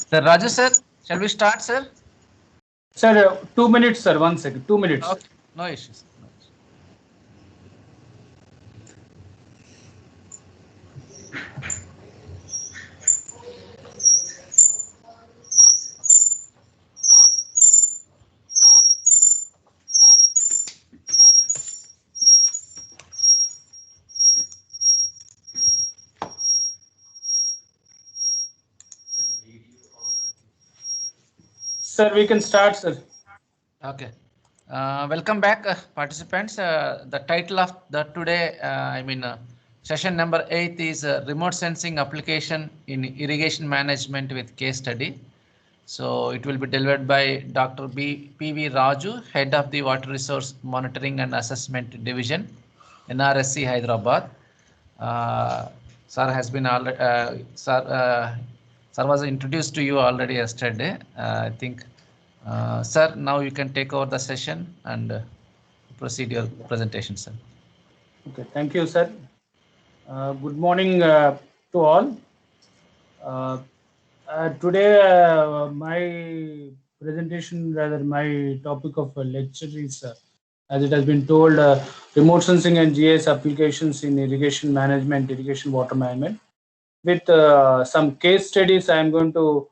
Sir Raju sir, shall we start, sir? Sir, 2 minutes, sir. 1 second. 2 minutes. Okay, no issues. No issues. Sir, we can start, sir. Okay. Welcome back, participants. The title of the today, session number 8 is remote sensing application in irrigation management with case study. So it will be delivered by Dr. P.V. Raju, Head of the Water Resource Monitoring and Assessment Division, NRSC Hyderabad. Sir has been already, sir was introduced to you already yesterday. I think, sir, now you can take over the session and proceed your presentation, sir. Okay, thank you, sir. Good morning to all. Today, my presentation, rather my topic of lecture is, as it has been told, remote sensing and GIS applications in irrigation management, irrigation water management. With some case studies, I am going to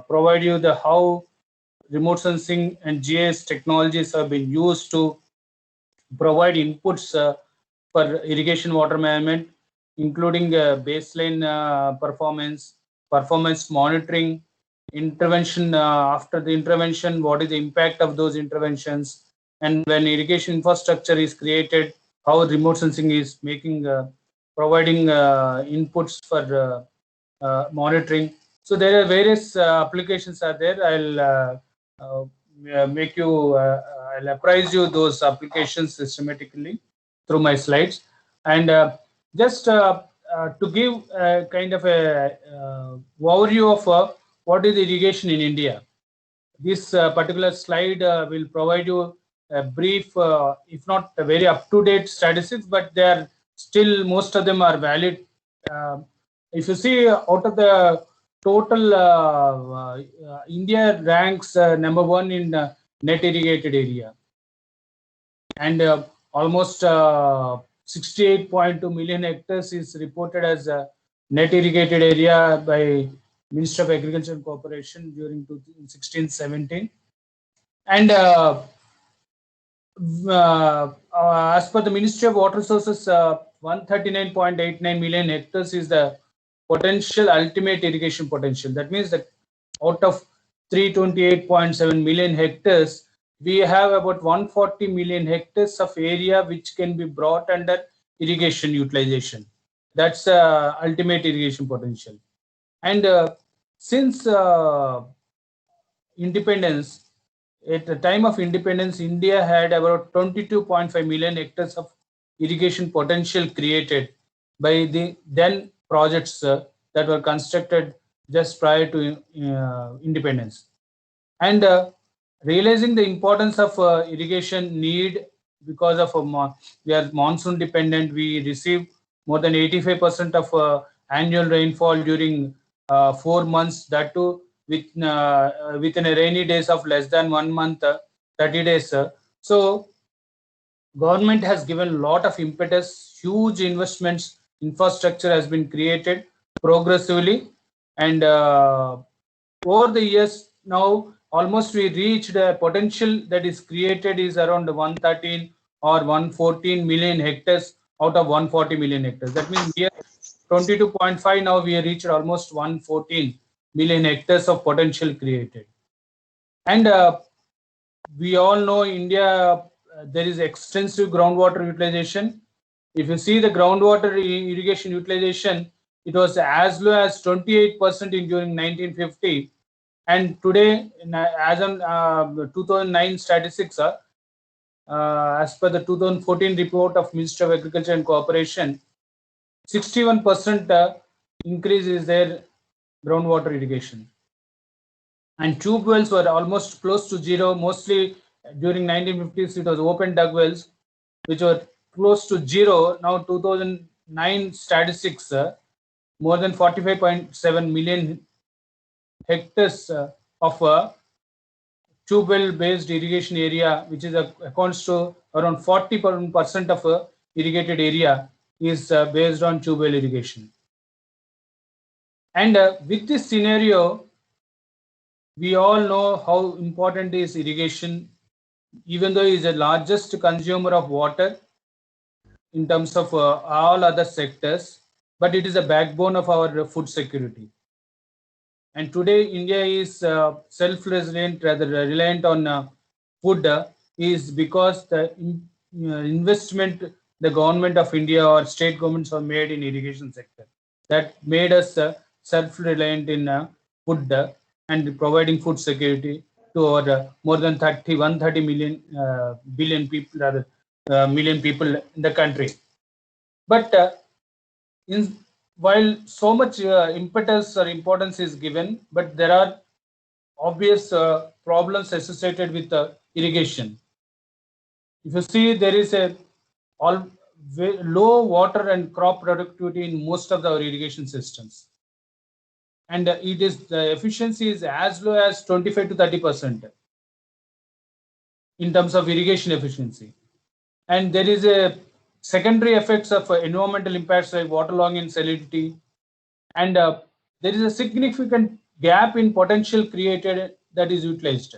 provide you the how remote sensing and GIS technologies have been used to provide inputs for irrigation water management, including baseline performance monitoring, intervention after the intervention, what is the impact of those interventions, and when irrigation infrastructure is created, how remote sensing is making providing inputs for monitoring. So there are various applications are there. Make you I'll apprise you those applications systematically through my slides, and just to give kind of a overview of what is irrigation in India. This particular slide will provide you a brief, if not a very up-to-date statistics, but they are still, most of them are valid. If you see, out of the total, India ranks number 1 in net irrigated area, and almost 68.2 million hectares is reported as net irrigated area by Ministry of Agriculture and Cooperation during 2016-17. And as per the Ministry of Water Resources, 139.89 million hectares is the potential ultimate irrigation potential. That means that out of 328.7 million hectares, we have about 140 million hectares of area which can be brought under irrigation utilization. That's ultimate irrigation potential. And since independence, at the time of independence, India had about 22.5 million hectares of irrigation potential created by the then projects that were constructed just prior to independence. And realizing the importance of irrigation need, because of we are monsoon dependent, we receive more than 85% of annual rainfall during 4 months, that too within a rainy days of less than 1 month, 30 days. So government has given a lot of impetus, huge investments, infrastructure has been created progressively, and over the years now almost we reached a potential that is created is around 113 or 114 million hectares out of 140 million hectares. That means we are 22.5, now we have reached almost 114 million hectares of potential created. And we all know India, there is extensive groundwater utilization. If you see the groundwater irrigation utilization, it was as low as 28% in during 1950, and today, as on 2009 statistics, as per the 2014 report of Ministry of Agriculture and Cooperation, 61% increase is there groundwater irrigation. And tube wells were almost close to zero. Mostly during 1950s, it was open dug wells, which were close to zero. Now 2009 statistics, more than 45.7 million hectares of tube well based irrigation area, which is accounts to around 40% of irrigated area is based on tube well irrigation. And with this scenario, we all know how important is irrigation, even though it is the largest consumer of water in terms of all other sectors, but it is a backbone of our food security. And today, India is self-reliant, rather reliant on food, is because the investment the government of India or state governments have made in irrigation sector that made us self-reliant in food and providing food security to our more than 130 million billion people, rather million people in the country. But while so much impetus or importance is given, but there are obvious problems associated with irrigation. If you see, there is a low water and crop productivity in most of our irrigation systems, and it is the efficiency is as low as 25 to 30% in terms of irrigation efficiency, and there is a secondary effects of environmental impacts like waterlogging and salinity, and there is a significant gap in potential created that is utilized.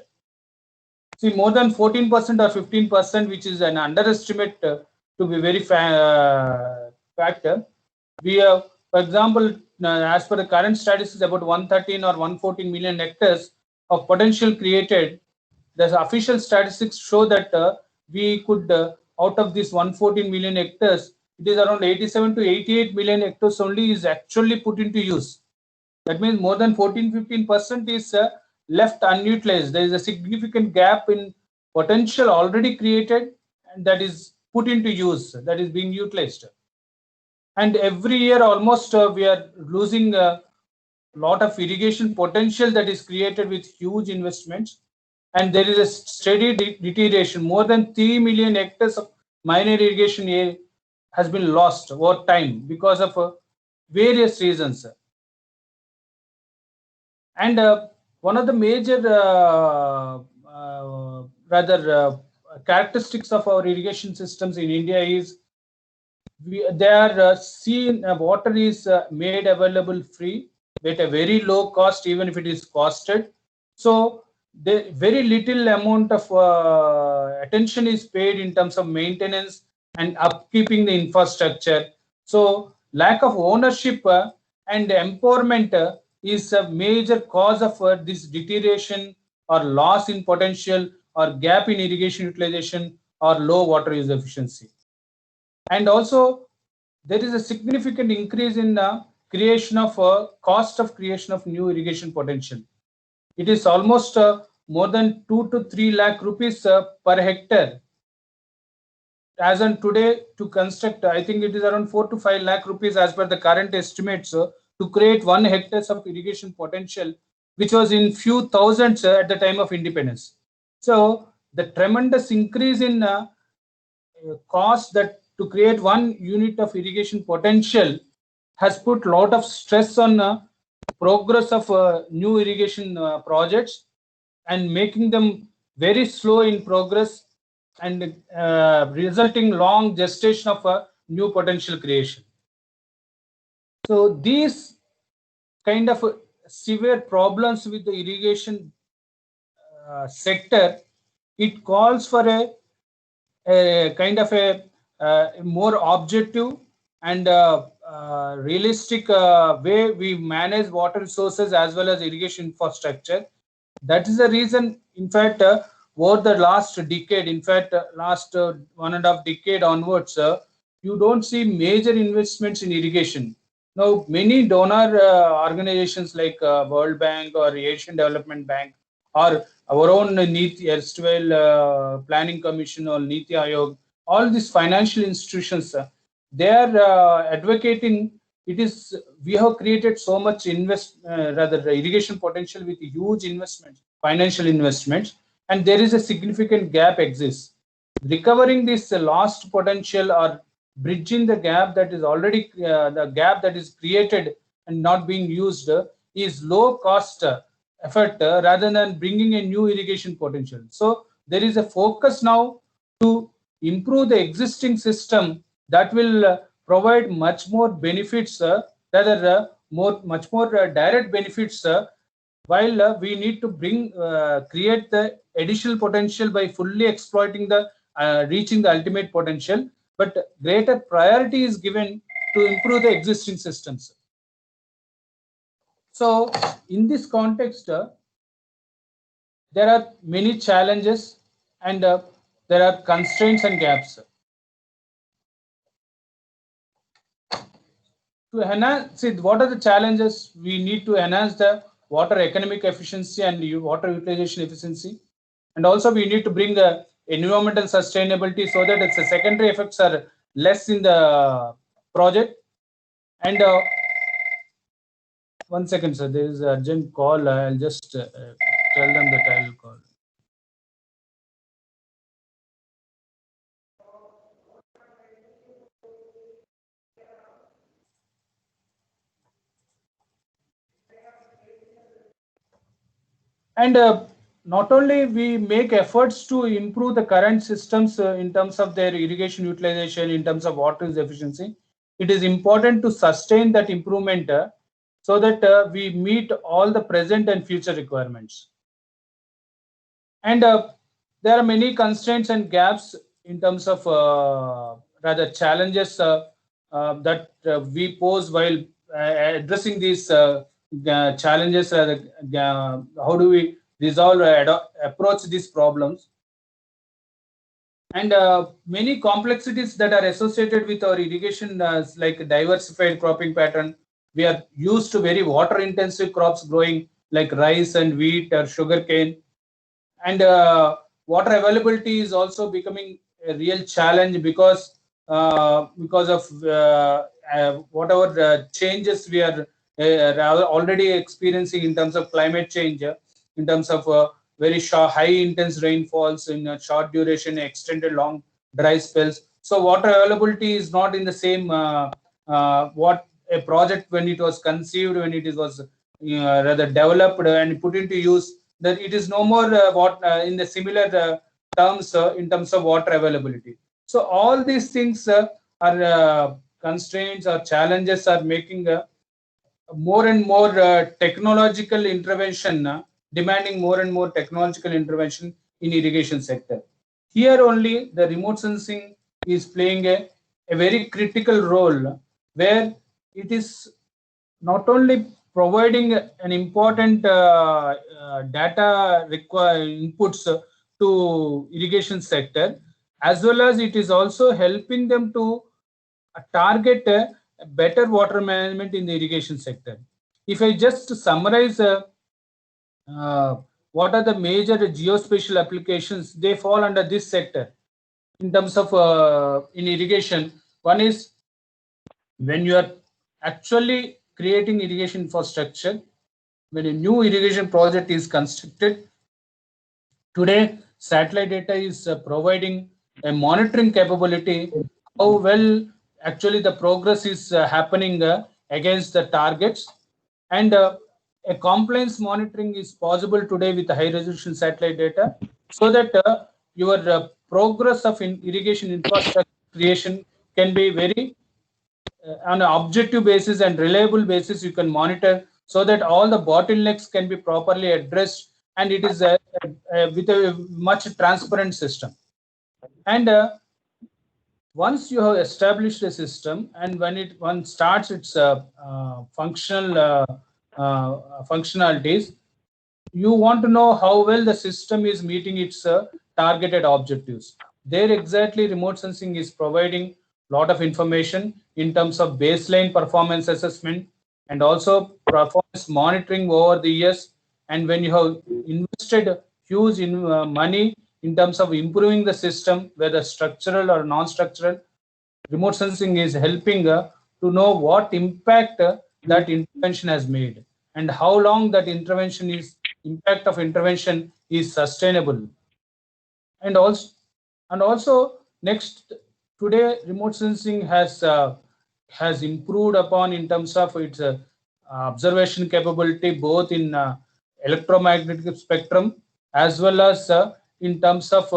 See, more than 14% or 15%, which is an underestimate to be very factor. We have, for example, as per the current statistics, about 113 or 114 million hectares of potential created. The official statistics show that we could, out of this 114 million hectares, it is around 87 to 88 million hectares only is actually put into use. That means more than 14-15% is left unutilized. There is a significant gap in potential already created and that is put into use, that is being utilized. And every year almost we are losing a lot of irrigation potential that is created with huge investments. And there is a steady deterioration. More than 3 million hectares of minor irrigation area has been lost over time because of various reasons. And one of the major characteristics of our irrigation systems in India is they are seen water is made available free at a very low cost, even if it is costed. So the very little amount of attention is paid in terms of maintenance and upkeeping the infrastructure. So lack of ownership and empowerment is a major cause of this deterioration or loss in potential or gap in irrigation utilization or low water use efficiency. And also there is a significant increase in the creation of cost of creation of new irrigation potential. It is almost more than 2 to 3 lakh rupees per hectare. As on today, to construct, I think it is around 4 to 5 lakh rupees as per the current estimates to create 1 hectares of irrigation potential, which was in few thousands at the time of independence. So the tremendous increase in cost that to create 1 unit of irrigation potential has put a lot of stress on progress of new irrigation projects and making them very slow in progress and resulting long gestation of new potential creation. So these kind of severe problems with the irrigation sector, it calls for a kind of a more objective and realistic way we manage water resources as well as irrigation infrastructure. That is the reason, in fact, over the last decade, in fact, last 1.5 decade onwards, you don't see major investments in irrigation. Now, many donor organizations like World Bank or Asian Development Bank or our own NITI, erstwhile Planning Commission or NITI Aayog, all these financial institutions, they are advocating. It is we have created so much irrigation potential with huge investments, financial investments, and there is a significant gap exists. Recovering this lost potential or bridging the gap that is already the gap that is created and not being used is low cost effort rather than bringing a new irrigation potential. So there is a focus now to improve the existing system that will provide much more benefits, rather much more direct benefits, while we need to create the additional potential by fully exploiting the reaching the ultimate potential, but greater priority is given to improve the existing systems. So in this context, there are many challenges and there are constraints and gaps. To enhance it, what are the challenges? We need to enhance the water economic efficiency and water utilization efficiency. And also we need to bring the environmental sustainability so that the secondary effects are less in the project. And 1 second, sir, there is an urgent call. I'll just tell them that I'll call. And not only we make efforts to improve the current systems in terms of their irrigation utilization, in terms of water efficiency, it is important to sustain that improvement so that we meet all the present and future requirements. And there are many constraints and gaps in terms of rather challenges that we pose while addressing these challenges. How do we resolve approach these problems? And many complexities that are associated with our irrigation, like diversified cropping pattern. We are used to very water intensive crops growing like rice and wheat or sugarcane. And water availability is also becoming a real challenge because of whatever changes we are already experiencing in terms of climate change, in terms of very short, high intense rainfalls in a short duration, extended long dry spells. So water availability is not in the same what a project when it was conceived, when it was rather developed and put into use, that it is no more in the similar terms in terms of water availability. So all these things are constraints or challenges are making more and more technological intervention, demanding more and more technological intervention in irrigation sector. Here only the remote sensing is playing a very critical role, where it is not only providing an important data inputs to irrigation sector, as well as it is also helping them to target better water management in the irrigation sector. If I just summarize what are the major geospatial applications, they fall under this sector in terms of in irrigation. One is when you are actually creating irrigation infrastructure, when a new irrigation project is constructed. Today, satellite data is providing a monitoring capability, how well actually the progress is happening against the targets. And a compliance monitoring is possible today with the high resolution satellite data, so that your progress of irrigation infrastructure creation can be very on an objective basis and reliable basis. You can monitor so that all the bottlenecks can be properly addressed, and it is with a much transparent system. And once you have established a system, and when it starts its functionalities, you want to know how well the system is meeting its targeted objectives. There exactly remote sensing is providing a lot of information in terms of baseline performance assessment and also performance monitoring over the years. And when you have invested huge money in terms of improving the system, whether structural or non-structural, remote sensing is helping to know what impact that intervention has made and how long that impact of intervention is sustainable. And also next, today remote sensing has improved upon in terms of its observation capability, both in electromagnetic spectrum, as well as in terms of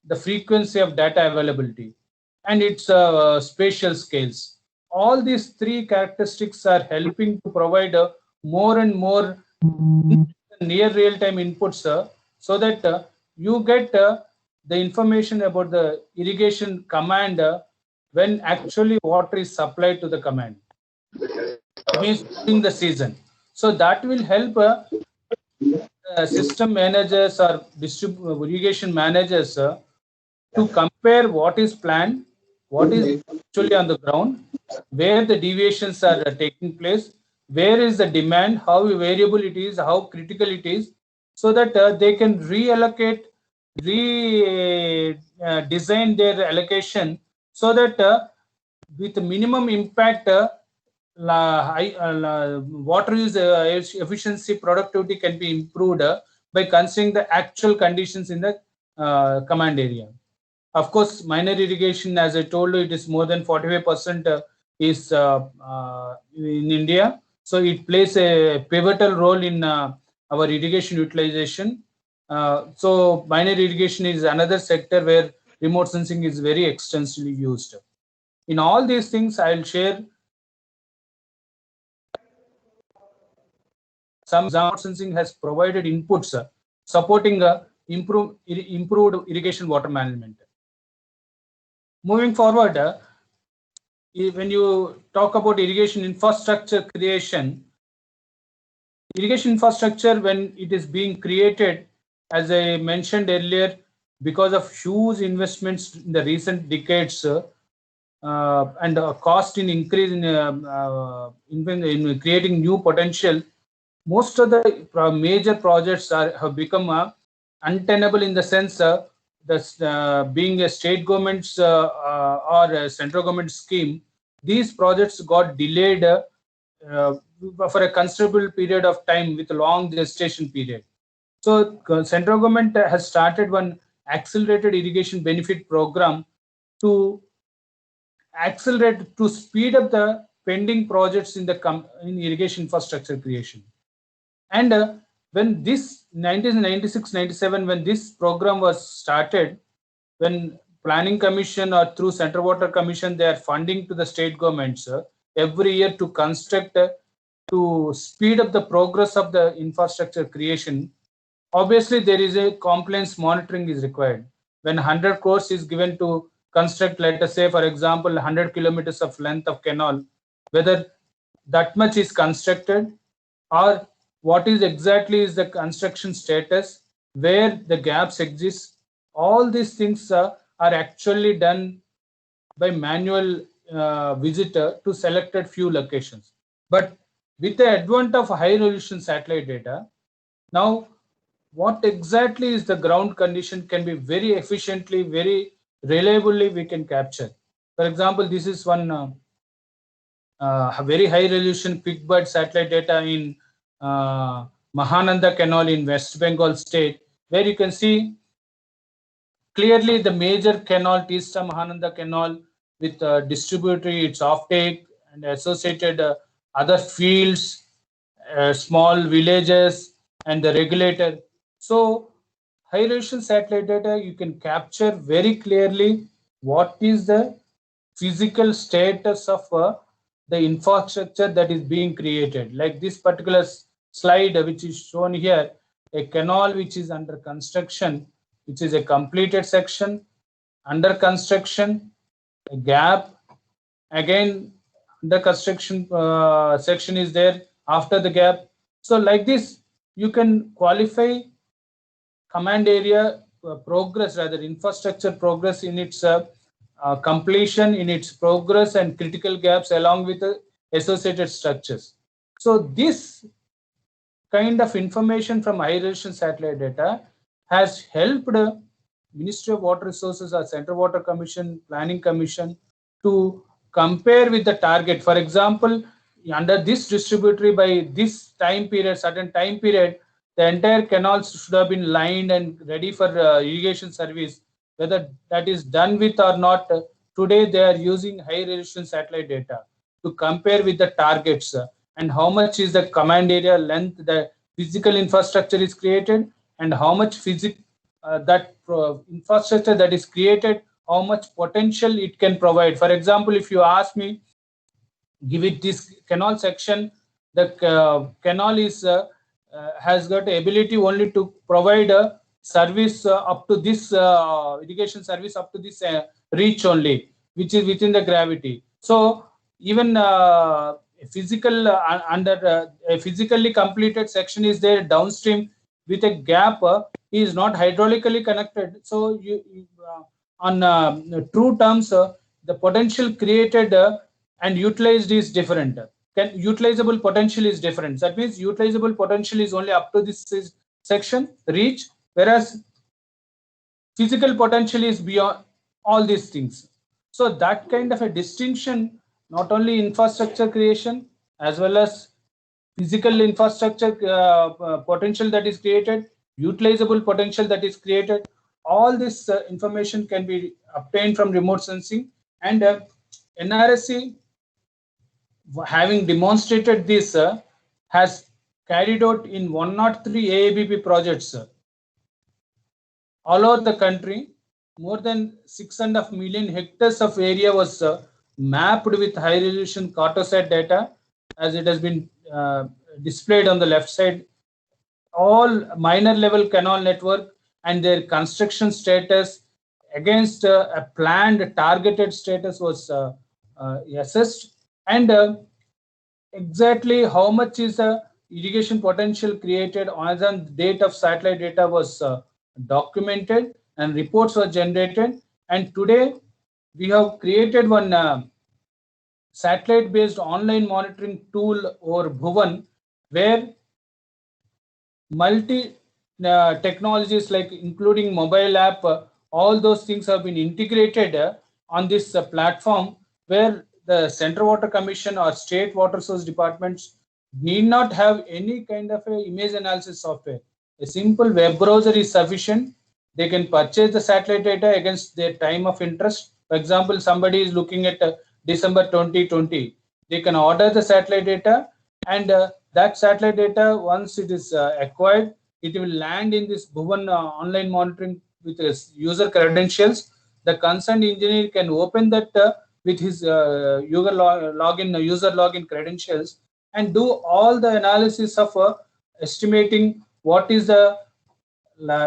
the frequency of data availability and its spatial scales. All these three characteristics are helping to provide more and more near real-time inputs so that you get the information about the irrigation command when actually water is supplied to the command, means during the season. So that will help system managers or irrigation managers to compare what is planned, what is actually on the ground, where the deviations are taking place, where is the demand, how variable it is, how critical it is, so that they can reallocate, design their allocation so that with minimum impact, water use efficiency, productivity can be improved by considering the actual conditions in the command area. Of course, minor irrigation, as I told you, it is more than 45% is in India. So it plays a pivotal role in our irrigation utilization. So minor irrigation is another sector where remote sensing is very extensively used. In all these things, I'll share some remote sensing has provided inputs supporting improved irrigation water management. Moving forward, when you talk about irrigation infrastructure creation, irrigation infrastructure, when it is being created, as I mentioned earlier, because of huge investments in the recent decades and cost in increase in creating new potential, most of the major projects have become untenable in the sense being a state government's or a central government scheme, these projects got delayed for a considerable period of time with a long gestation period. So central government has started one accelerated irrigation benefit program to accelerate, to speed up the pending projects in irrigation infrastructure creation. And when this 1996-97, when this program was started, when Planning Commission or through Central Water Commission, they are funding to the state governments every year to construct, to speed up the progress of the infrastructure creation. Obviously, there is a compliance monitoring is required. When 100 crores is given to construct, let us say, for example, 100 kilometers of length of canal, whether that much is constructed or what is exactly is the construction status, where the gaps exist. All these things are actually done by manual visitor to selected few locations. But with the advent of high resolution satellite data, now what exactly is the ground condition can be very efficiently, very reliably we can capture. For example, this is one very high resolution QuickBird satellite data in Mahananda Canal in West Bengal state, where you can see clearly the major canal, Teesta Mahananda Canal, with distributory, its offtake and associated other fields, small villages, and the regulator. So high resolution satellite data, you can capture very clearly what is the physical status of the infrastructure that is being created. Like this particular slide which is shown here, a canal which is under construction, which is a completed section, under construction, a gap, again the construction section is there after the gap. So like this, you can qualify command area progress, rather infrastructure progress in its completion, in its progress and critical gaps along with the associated structures. So this kind of information from high resolution satellite data has helped Ministry of Water Resources or Central Water Commission, Planning Commission to compare with the target. For example, under this distributory, by this time period, certain time period, the entire canals should have been lined and ready for irrigation service. Whether that is done with or not, today they are using high resolution satellite data to compare with the targets and how much is the command area length, the physical infrastructure is created and how much infrastructure that is created, how much potential it can provide. For example, if you ask me, give it this canal section, the canal is has got ability only to provide a service up to this irrigation service up to this reach only, which is within the gravity. So even a physically completed section is there downstream with a gap, is not hydraulically connected. So on true terms, the potential created and utilized is different. Utilizable potential is different. That means utilizable potential is only up to this section reach, whereas physical potential is beyond all these things. So that kind of a distinction, not only infrastructure creation as well as physical infrastructure potential that is created, utilizable potential that is created, all this information can be obtained from remote sensing. And NRSC, having demonstrated this, has carried out in 103 AABP projects all over the country. More than 6.5 million hectares of area was mapped with high resolution Cartosat data, as it has been displayed on the left side. All minor level canal network and their construction status against a planned targeted status was assessed, and exactly how much is the irrigation potential created as on the date of satellite data was documented, and reports were generated. And today we have created one satellite based online monitoring tool over Bhuvan, where multi technologies like including mobile app, all those things have been integrated on this platform, where the Central Water Commission or state water source departments need not have any kind of a image analysis software. A simple web browser is sufficient. They can purchase the satellite data against their time of interest. For example, somebody is looking at December 2020. They can order the satellite data, and that satellite data, once it is acquired, it will land in this Bhuvan online monitoring with user credentials. The concerned engineer can open that with his user login credentials and do all the analysis of estimating what is the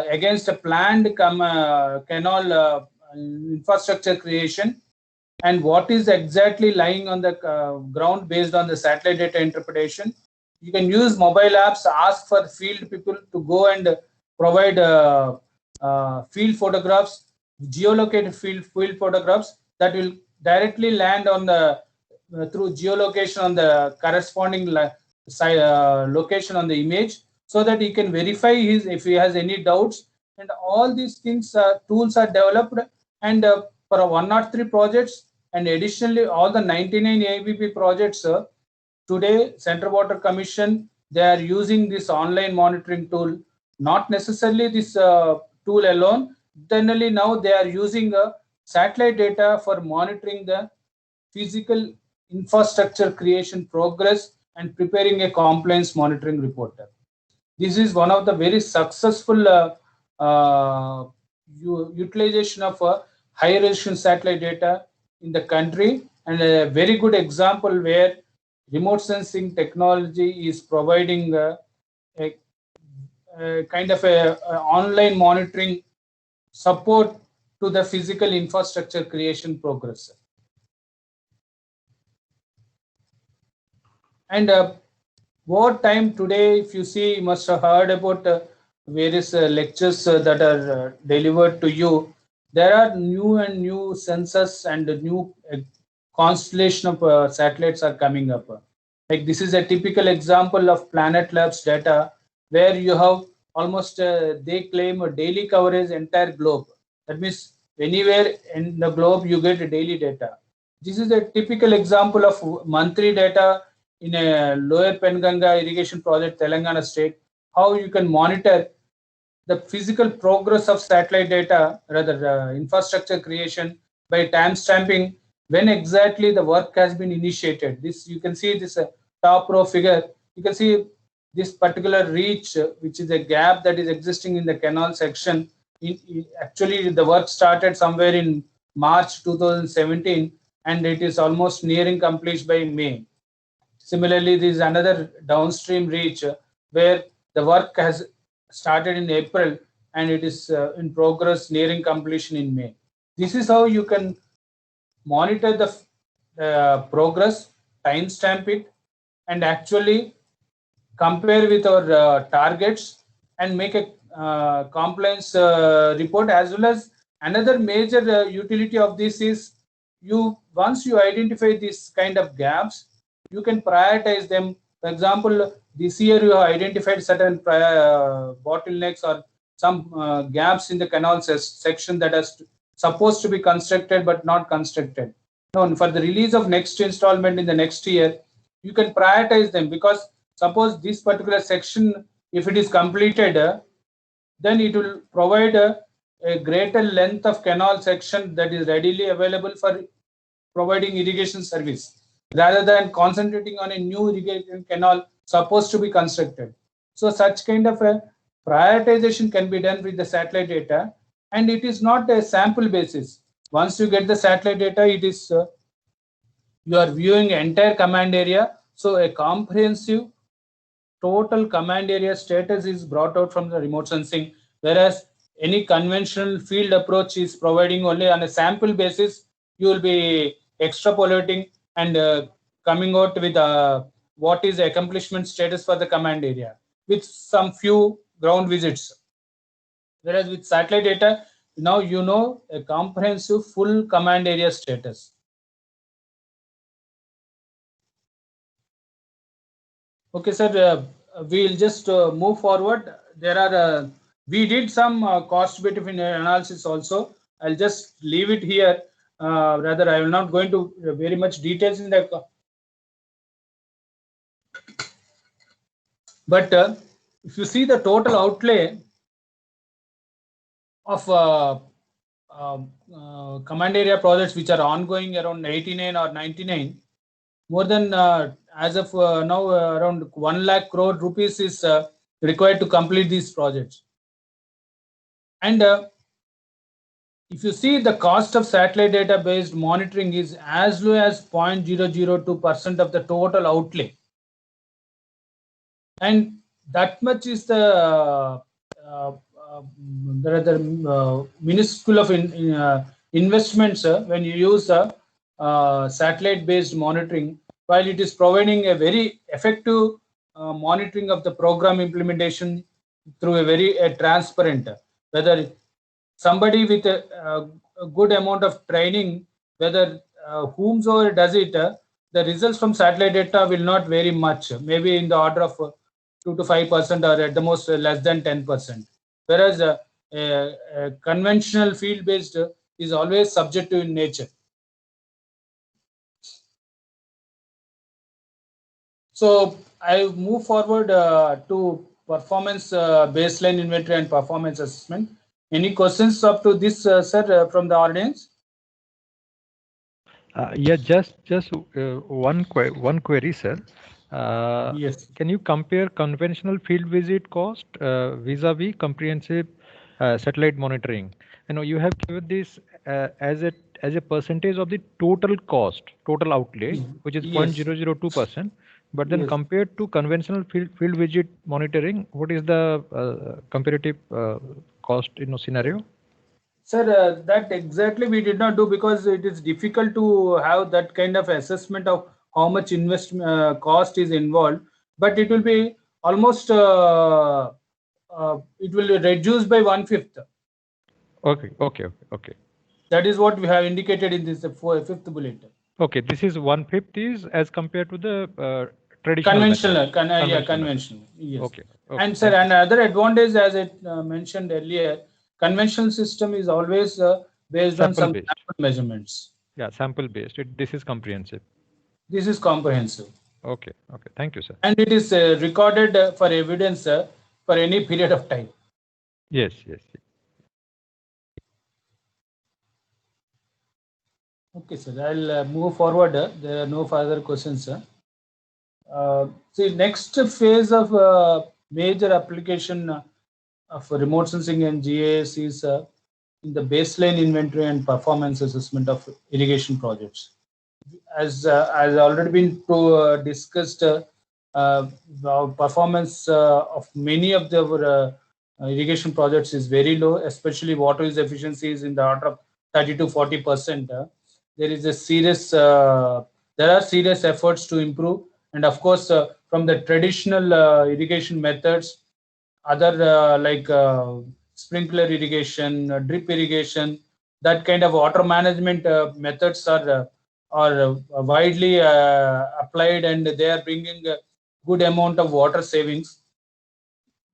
against a planned canal infrastructure creation, and what is exactly lying on the ground based on the satellite data interpretation. You can use mobile apps, ask for field people to go and provide field photographs, geolocated field photographs that will directly land on the through geolocation on the corresponding location on the image, so that he can verify if he has any doubts. And all these things tools are developed, and for 103 projects, and additionally all the 99 ABP projects, today Central Water Commission, they are using this online monitoring tool. Not necessarily this tool alone. Generally now they are using satellite data for monitoring the physical infrastructure creation progress and preparing a compliance monitoring report. This is one of the very successful utilization of high resolution satellite data in the country, and a very good example where remote sensing technology is providing a kind of a online monitoring support to the physical infrastructure creation progress. And over time today, if you see, you must have heard about various lectures that are delivered to you. There are new and new sensors and new constellation of satellites are coming up. Like this is a typical example of Planet Labs data, where you have almost they claim a daily coverage entire globe. That means anywhere in the globe you get daily data. This is a typical example of monthly data in a Lower Penganga irrigation project, Telangana state, how you can monitor the physical progress of satellite data, rather infrastructure creation, by time stamping when exactly the work has been initiated. This you can see this top row figure. You can see this particular reach, which is a gap that is existing in the canal section. Actually, the work started somewhere in March 2017, and it is almost nearing completion by May. Similarly, there is another downstream reach where the work has started in April and it is in progress nearing completion in May. This is how you can monitor the progress, timestamp it, and actually compare with our targets and make a compliance report. As well as another major utility of this is, once you identify these kind of gaps, you can prioritize them. For example, this year you have identified certain bottlenecks or some gaps in the canal section that is supposed to be constructed but not constructed. Now, for the release of next installment in the next year, you can prioritize them, because suppose this particular section, if it is completed, then it will provide a greater length of canal section that is readily available for providing irrigation service, rather than concentrating on a new irrigation canal supposed to be constructed. So such kind of a prioritization can be done with the satellite data, and it is not a sample basis. Once you get the satellite data, it is you are viewing entire command area. So a comprehensive total command area status is brought out from the remote sensing, whereas any conventional field approach is providing only on a sample basis. You will be extrapolating and coming out with what is the accomplishment status for the command area with some few ground visits. Whereas with satellite data, now you know a comprehensive full command area status. Okay, sir, we'll just move forward. There are, we did some cost benefit analysis also. I'll just leave it here. Rather, I will not go into very much details in the. But if you see the total outlay of command area projects which are ongoing, around 89 or 99, more than as of now around 1 lakh crore rupees is required to complete these projects. And if you see, the cost of satellite data based monitoring is as low as 0.002% of the total outlay, and that much is the minuscule of investments when you use satellite based monitoring, while it is providing a very effective monitoring of the program implementation through a very transparent, whether somebody with a good amount of training, whether whomsoever does it, the results from satellite data will not vary much, maybe in the order of 2 to 5%, or at the most less than 10%. Whereas conventional field based is always subjective in nature. So I move forward to performance baseline inventory and performance assessment. Any questions up to this, sir, from the audience? Yeah, just one query, sir. Yes. Can you compare conventional field visit cost vis-a-vis comprehensive satellite monitoring? You know, you have given this as a percentage of the total cost, total outlay, which is 0.002%. But then compared to conventional field visit monitoring, what is the comparative cost in a scenario? Sir, that exactly we did not do, because it is difficult to have that kind of assessment of how much investment cost is involved. But it will be almost it will reduce by 1/5. Okay. That is what we have indicated in this fifth bullet. Okay, this is 1/5 is as compared to the traditional conventional. Yes. Okay. And sir, another advantage, as I mentioned earlier, conventional system is always based on some sample measurements. Yeah, sample based. This is comprehensive. This is comprehensive. Okay. Thank you, sir. And it is recorded for evidence for any period of time. Yes. Okay, sir. I'll move forward. There are no further questions, sir. See, next phase of major application of remote sensing and GIS is in the baseline inventory and performance assessment of irrigation projects. As already been discussed, our performance of many of the irrigation projects is very low, especially water use efficiency is in the order of 30 to 40%. There is a serious, there are serious efforts to improve, and of course, from the traditional irrigation methods, other like sprinkler irrigation, drip irrigation, that kind of water management methods are widely applied, and they are bringing a good amount of water savings.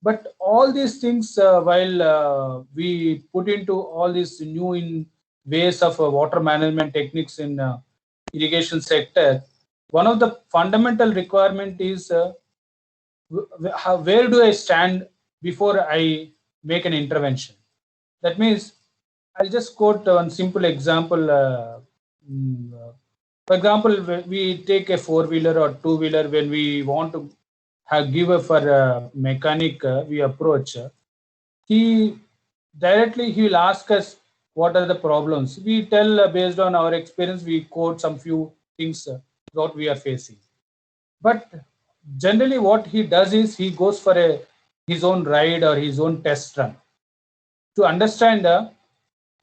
But all these things, while we put into all these new ways of water management techniques in irrigation sector, one of the fundamental requirement is where do I stand before I make an intervention? That means I'll just quote one simple example. For example, we take a four-wheeler or two-wheeler. When we want to give for a mechanic, we approach. He will ask us what are the problems. We tell based on our experience. We quote some few things what we are facing. But generally, what he does is he goes for his own ride or his own test run to understand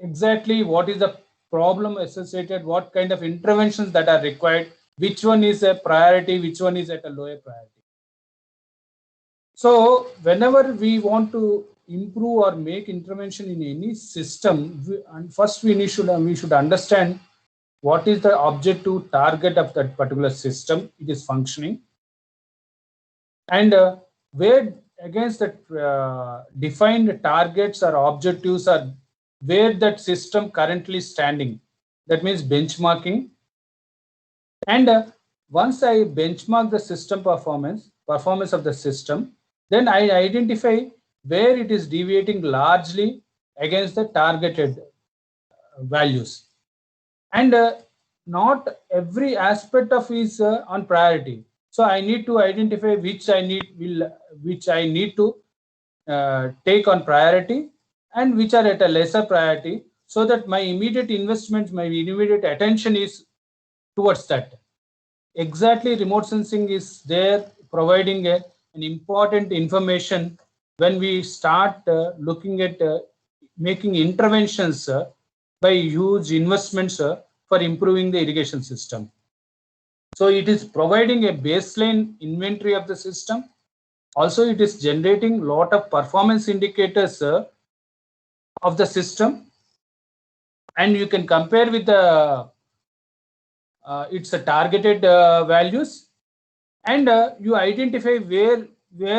exactly what is the problem associated, what kind of interventions that are required, which one is a priority, which one is at a lower priority. So whenever we want to improve or make intervention in any system, first we should understand what is the objective target of that particular system it is functioning, and where against that defined targets or objectives are where that system currently standing. That means benchmarking. And once I benchmark the system performance of the system, then I identify where it is deviating largely against the targeted values. And not every aspect of is on priority. So I need to identify which I need to take on priority and which are at a lesser priority, so that my immediate investments, my immediate attention is towards that. Exactly, remote sensing is there providing an important information when we start looking at making interventions by huge investments for improving the irrigation system. So it is providing a baseline inventory of the system. Also, it is generating a lot of performance indicators of the system, and you can compare with the its targeted values, and you identify where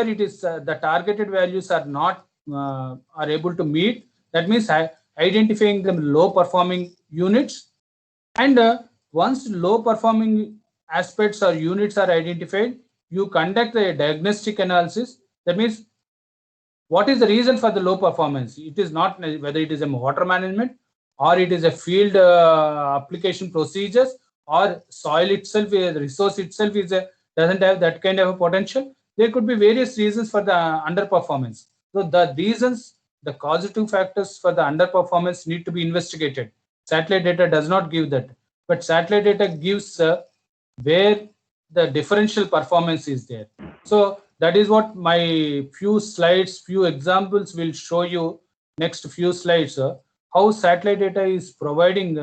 it is the targeted values are not are able to meet. That means identifying the low performing units, and once low performing aspects or units are identified, you conduct a diagnostic analysis. That means what is the reason for the low performance? It is not whether it is a water management, or it is a field application procedures, or soil itself, the resource itself doesn't have that kind of a potential. There could be various reasons for the underperformance. So the reasons, the causative factors for the underperformance need to be investigated. Satellite data does not give that, but satellite data gives where the differential performance is there. So that is what my few slides, few examples will show you next few slides, how satellite data is providing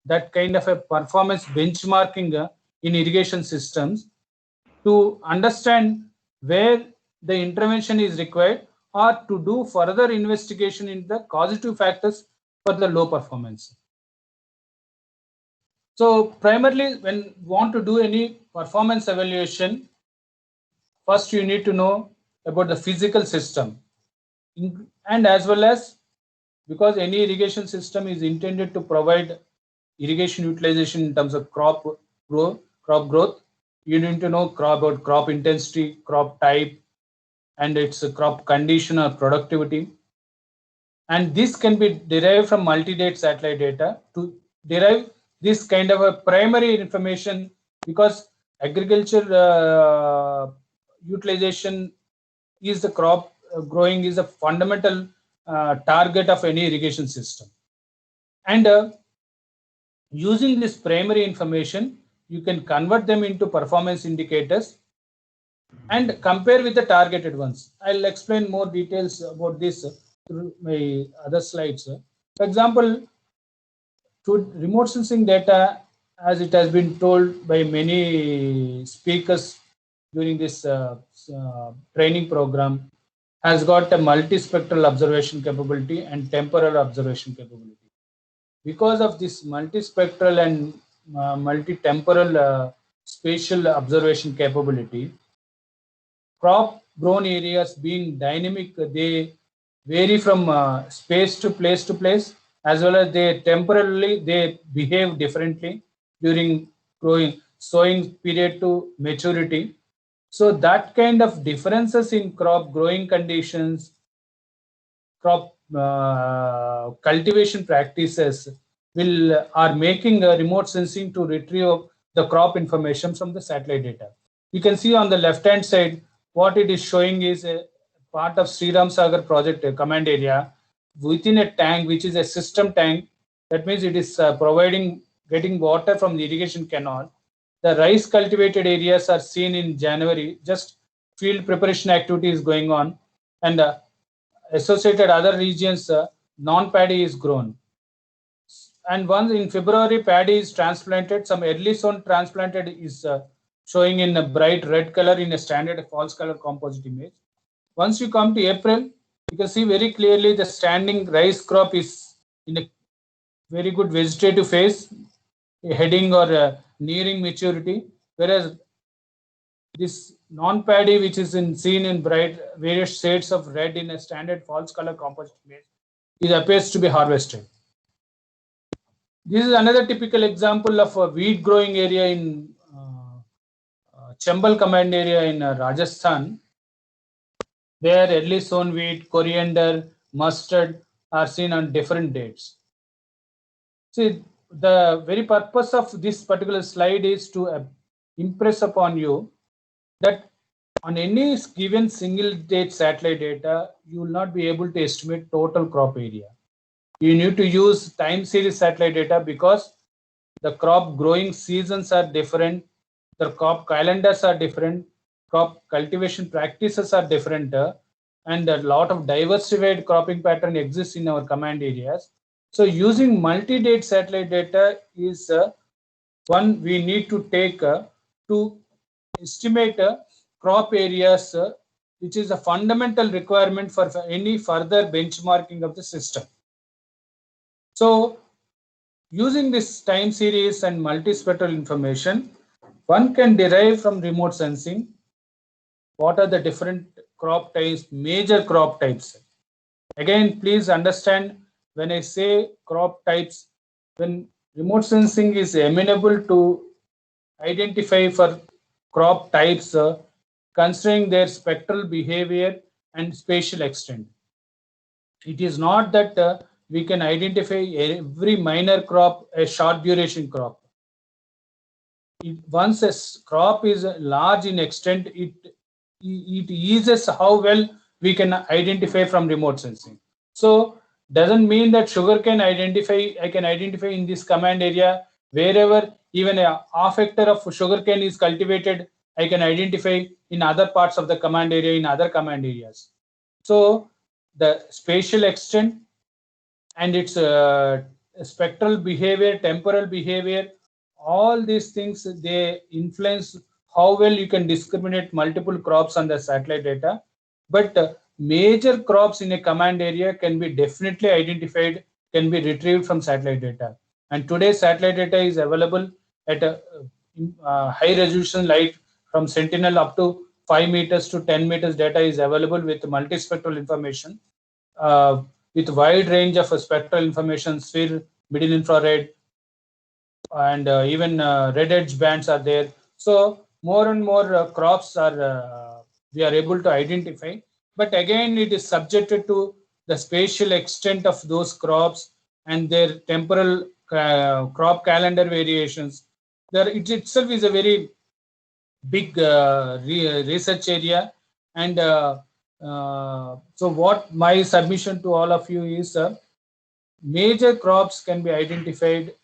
that kind of a performance benchmarking in irrigation systems to understand where the intervention is required, or to do further investigation in the causative factors for the low performance. So primarily, when you want to do any performance evaluation, first you need to know about the physical system, and as well as, because any irrigation system is intended to provide irrigation utilization in terms of crop growth, you need to know about crop intensity, crop type, and its crop condition or productivity. And this can be derived from multi-date satellite data to derive this kind of a primary information, because agriculture utilization is the crop growing is a fundamental target of any irrigation system. And using this primary information, you can convert them into performance indicators and compare with the targeted ones. I'll explain more details about this through my other slides. For example, to remote sensing data, as it has been told by many speakers during this training program, has got a multispectral observation capability and temporal observation capability. Because of this multispectral and multi-temporal spatial observation capability, crop grown areas being dynamic, they vary from space to place, as well as they temporarily they behave differently during growing sowing period to maturity. So that kind of differences in crop growing conditions, crop cultivation practices are making remote sensing to retrieve the crop information from the satellite data. You can see on the left hand side what it is showing is a part of Sriram Sagar project command area within a tank, which is a system tank. That means it is getting water from the irrigation canal. The rice cultivated areas are seen in January, just field preparation activity is going on, and associated other regions, non-paddy is grown. And once in February, paddy is transplanted, some early sown transplanted is showing in a bright red color in a standard false color composite image. Once you come to April, you can see very clearly the standing rice crop is in a very good vegetative phase, heading or nearing maturity, whereas this non-paddy, which is seen in bright various shades of red in a standard false color composite image, it appears to be harvested. This is another typical example of a wheat growing area in Chambal command area in Rajasthan, where early sown wheat, coriander, mustard are seen on different dates. See, the very purpose of this particular slide is to impress upon you that on any given single date satellite data, you will not be able to estimate total crop area. You need to use time series satellite data because the crop growing seasons are different, the crop calendars are different, crop cultivation practices are different, and a lot of diversified cropping pattern exists in our command areas. So using multi-date satellite data is one we need to take to estimate crop areas, which is a fundamental requirement for any further benchmarking of the system. So using this time series and multispectral information, one can derive from remote sensing what are the different crop types, major crop types. Again, please understand when I say crop types, when remote sensing is amenable to identify for crop types, considering their spectral behavior and spatial extent. It is not that we can identify every minor crop a short duration crop. Once a crop is large in extent, it eases how well we can identify from remote sensing. So doesn't mean that I can identify in this command area wherever even a half hectare of sugarcane is cultivated, I can identify in other parts of the command area in other command areas. So the spatial extent and its spectral behavior, temporal behavior, all these things, they influence how well you can discriminate multiple crops on the satellite data. But major crops in a command area can be definitely identified, can be retrieved from satellite data. And today satellite data is available at a high resolution light from Sentinel up to 5 meters to 10 meters data is available with multispectral information, with wide range of spectral information, sphere, middle infrared, and even red edge bands are there. So more and more crops are we are able to identify, but again it is subjected to the spatial extent of those crops and their temporal crop calendar variations. There it itself is a very big research area. And so what my submission to all of you is, major crops can be identified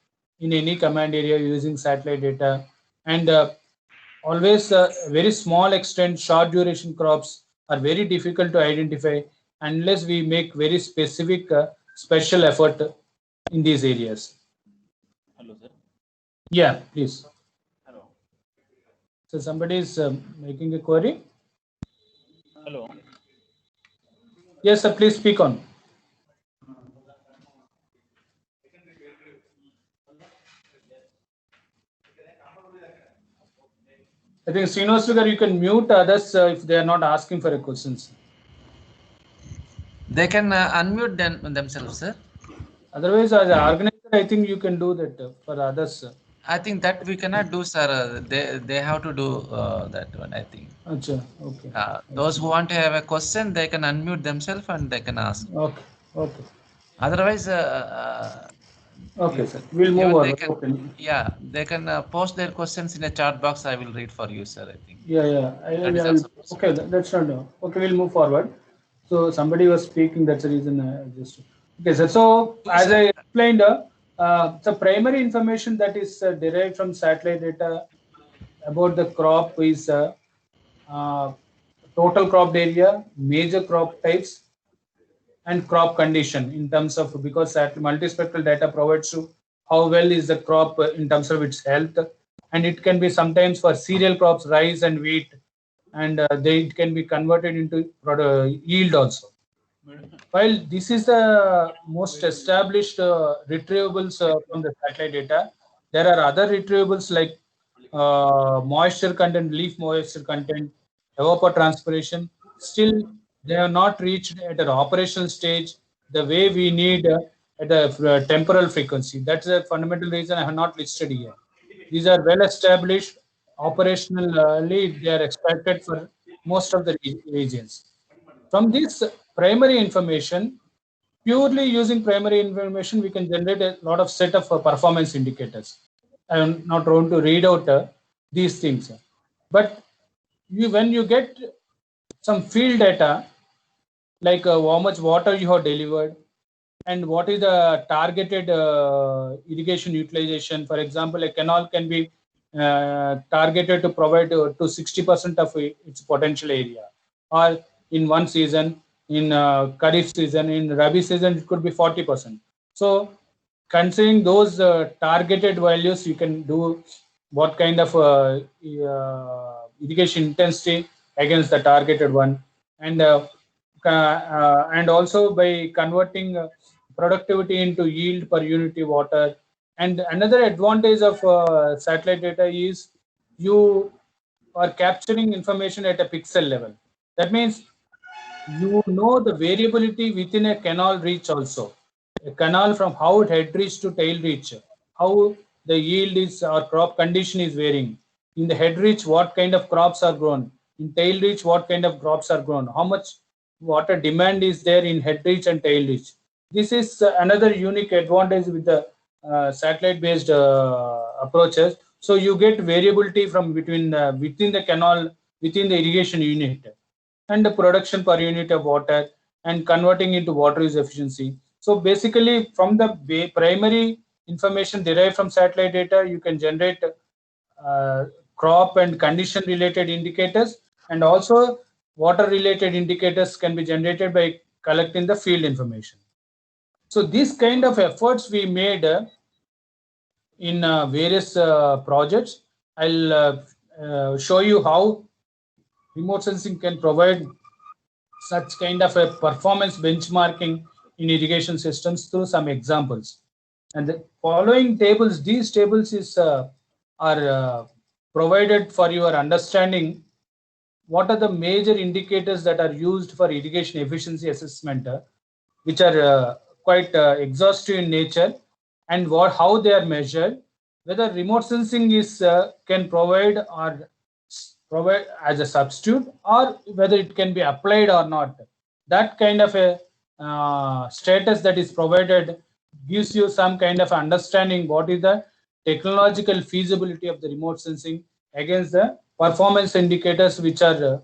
in any command area using satellite data, and always very small extent short duration crops are very difficult to identify unless we make very specific special effort in these areas. Hello, sir. Yeah, please. Hello. So somebody is making a query. Hello. Yes, sir, please speak on. I think Srinivas Sugar, you can mute others if they are not asking for a questions. They can unmute themselves, sir. Otherwise, as an organizer, I think you can do that for others. I think that we cannot do, sir. They have to do that one, I think. Achha, okay. Those who want to have a question, they can unmute themselves and they can ask. Okay, okay. Otherwise, Okay, sir. We'll move on. Okay. Yeah, they can post their questions in a chat box. I will read for you, sir, I think. Yeah. Okay, that's not. Okay, we'll move forward. So somebody was speaking. That's the reason I just. Okay, sir. So as I explained, the primary information that is derived from satellite data about the crop is total cropped area, major crop types, and crop condition in terms of, because multispectral data provides you how well is the crop in terms of its health, and it can be sometimes for cereal crops, rice and wheat, and it can be converted into yield also. While this is the most established retrievables from the satellite data, there are other retrievables like moisture content, leaf moisture content, evapotranspiration. Still, they have not reached at an operational stage the way we need at a temporal frequency. That's the fundamental reason I have not listed here. These are well established. Operationally, they are expected for most of the regions. From this primary information, purely using primary information, we can generate a lot of set of performance indicators. I am not going to read out these things, but when you get some field data, like how much water you have delivered and what is the targeted irrigation utilization. For example, a canal can be targeted to provide to 60% of its potential area, or in one season, in Kharif season, in Rabi season, it could be 40%. So considering those targeted values, you can do what kind of irrigation intensity against the targeted one, and also by converting productivity into yield per unit of water. And another advantage of satellite data is you are capturing information at a pixel level. That means you know the variability within a canal reach also. A canal, from how it head reach to tail reach, how the yield is or crop condition is varying. In the head reach, what kind of crops are grown. In tail reach, what kind of crops are grown. How much water demand is there in head reach and tail reach. This is another unique advantage with the satellite based approaches. So you get variability from within the canal, within the irrigation unit, and the production per unit of water, and converting into water use efficiency. So basically, from the primary information derived from satellite data, you can generate crop and condition related indicators, and also water related indicators can be generated by collecting the field information. So these kind of efforts we made in various projects. I'll show you how remote sensing can provide such kind of a performance benchmarking in irrigation systems through some examples. And the following tables, these tables are provided for your understanding what are the major indicators that are used for irrigation efficiency assessment, which are quite exhaustive in nature, and how they are measured, whether remote sensing is can provide as a substitute, or whether it can be applied or not. That kind of a status that is provided gives you some kind of understanding what is the technological feasibility of the remote sensing against the performance indicators which are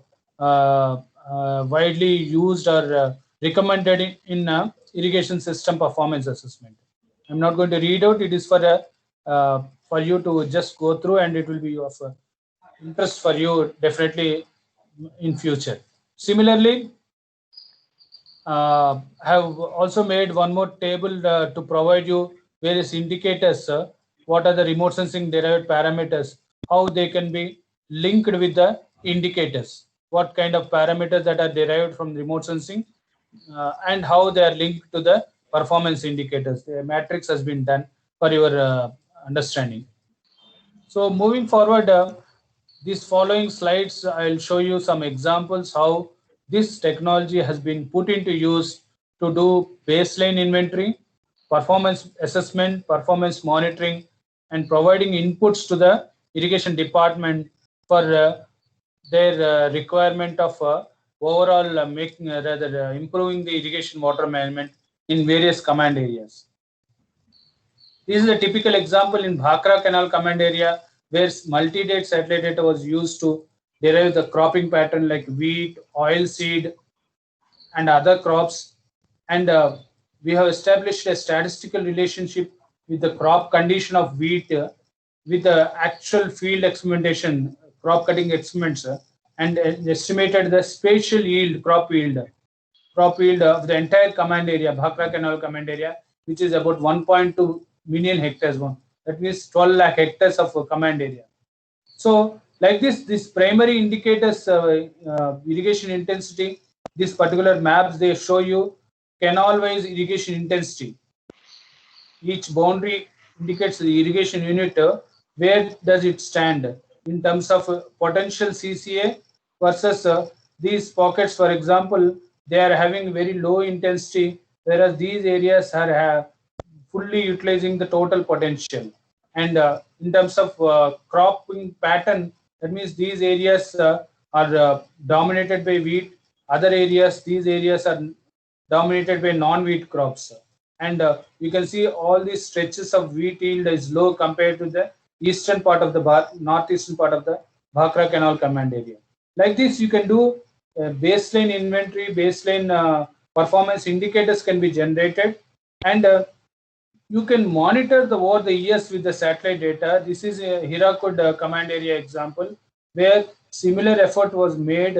widely used or recommended in irrigation system performance assessment. I'm not going to read out. It is for you to just go through, and it will be of interest for you definitely in future. Similarly, have also made one more table to provide you various indicators. What are the remote sensing derived parameters? How they can be linked with the indicators? What kind of parameters that are derived from remote sensing, and how they are linked to the performance indicators? The matrix has been done for your understanding. So moving forward, these following slides, I'll show you some examples how this technology has been put into use to do baseline inventory, performance assessment, performance monitoring, and providing inputs to the irrigation department for their requirement of overall improving the irrigation water management in various command areas. This is a typical example in Bhakra Canal command area, where multi-date satellite data was used to derive the cropping pattern like wheat, oilseed, and other crops. And we have established a statistical relationship with the crop condition of wheat with the actual field experimentation, crop cutting experiments, and estimated the spatial yield, crop yield of the entire command area, Bhakra Canal command area, which is about 1.2 million hectares. That means 12 lakh hectares of command area. So like this primary indicators irrigation intensity, this particular maps, they show you canal-wise irrigation intensity. Each boundary indicates the irrigation unit, where does it stand in terms of potential CCA versus these pockets. For example, they are having very low intensity, whereas these areas are fully utilizing the total potential. And in terms of cropping pattern, that means these areas are dominated by wheat. Other areas, these areas are dominated by non-wheat crops. And you can see all these stretches of wheat yield is low compared to the eastern part of the northeastern part of the Bhakra Canal command area. Like this, you can do baseline inventory, baseline performance indicators can be generated, and you can monitor over the years with the satellite data. This is a Hirakud command area example where similar effort was made,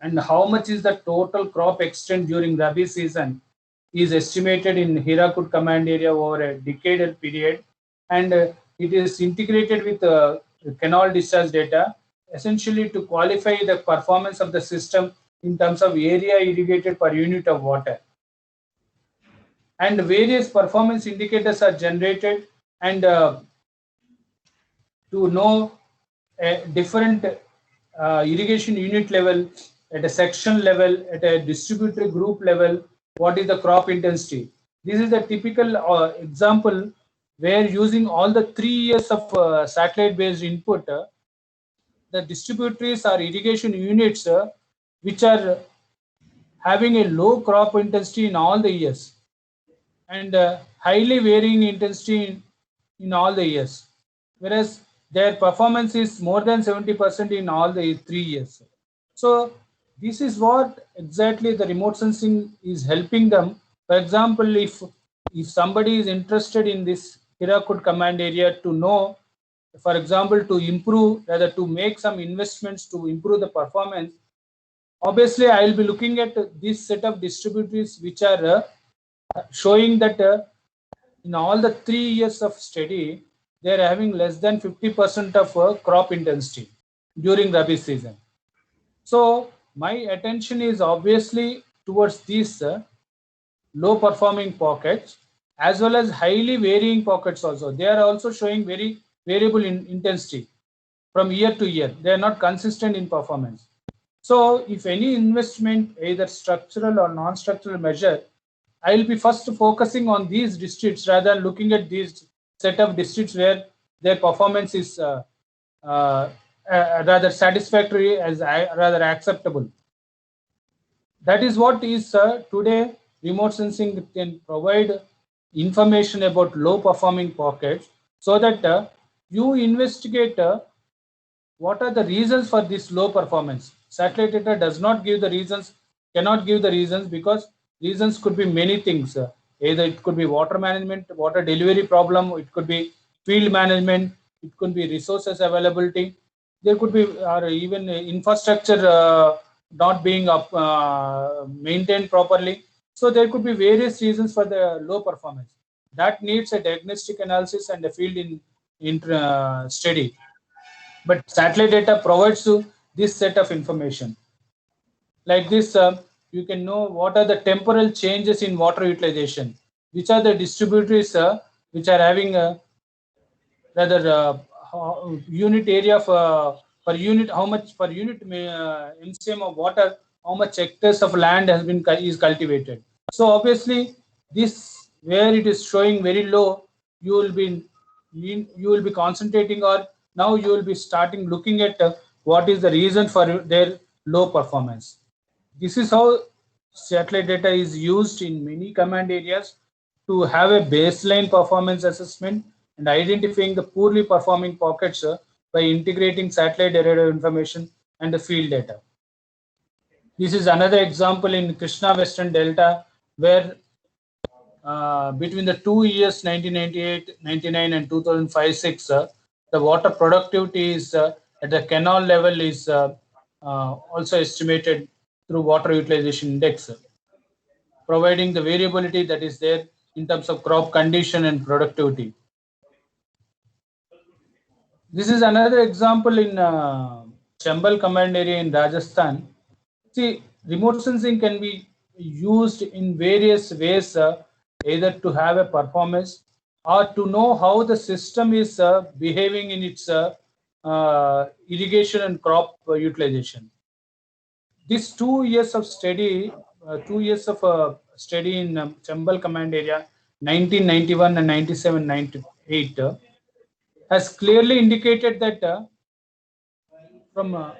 and how much is the total crop extent during Rabi season is estimated in Hirakud command area over a decadal period, and it is integrated with canal discharge data, essentially to qualify the performance of the system in terms of area irrigated per unit of water. And various performance indicators are generated, and to know a different irrigation unit level, at a section level, at a distributory group level, what is the crop intensity. This is a typical example where, using all the 3 years of satellite based input, the distributaries or irrigation units which are having a low crop intensity in all the years, and highly varying intensity in all the years, whereas their performance is more than 70% in all the 3 years. So this is what exactly the remote sensing is helping them. For example, if somebody is interested in this Hirakud command area to know, for example, to improve, rather to make some investments to improve the performance, obviously I will be looking at this set of distributaries which are showing that in all the 3 years of study, they are having less than 50% of crop intensity during Rabi season. So my attention is obviously towards these low performing pockets, as well as highly varying pockets also. They are also showing very variable in intensity from year to year. They are not consistent in performance. So if any investment, either structural or non-structural measure, I will be first focusing on these districts rather than looking at these set of districts where their performance is rather satisfactory, as rather acceptable. That is what is today remote sensing can provide information about low performing pockets, so that you investigate what are the reasons for this low performance? Satellite data does not give the reasons, cannot give the reasons, because reasons could be many things. Either it could be water management, water delivery problem, it could be field management, it could be resources availability, there could be or even infrastructure not being maintained properly. So there could be various reasons for the low performance. That needs a diagnostic analysis and a field in study. But satellite data provides you this set of information. Like this, you can know what are the temporal changes in water utilization, which are the distributaries which are having rather unit area per unit, how much per unit MCM of water, how much hectares of land has been is cultivated. So obviously, this where it is showing very low, you will be concentrating, or now you will be starting looking at what is the reason for their low performance. This is how satellite data is used in many command areas to have a baseline performance assessment and identifying the poorly performing pockets by integrating satellite data information and the field data. This is another example in Krishna Western Delta, where between the 2 years 1998, 99 and 2005-06, the water productivity is at the canal level is also estimated through water utilization index, providing the variability that is there in terms of crop condition and productivity. This is another example in Chambal command area in Rajasthan. See, remote sensing can be used in various ways, either to have a performance or to know how the system is behaving in its irrigation and crop utilization. This 2 years of study, 2 years of study in Chambal command area, 1991 and 97-98, has clearly indicated that from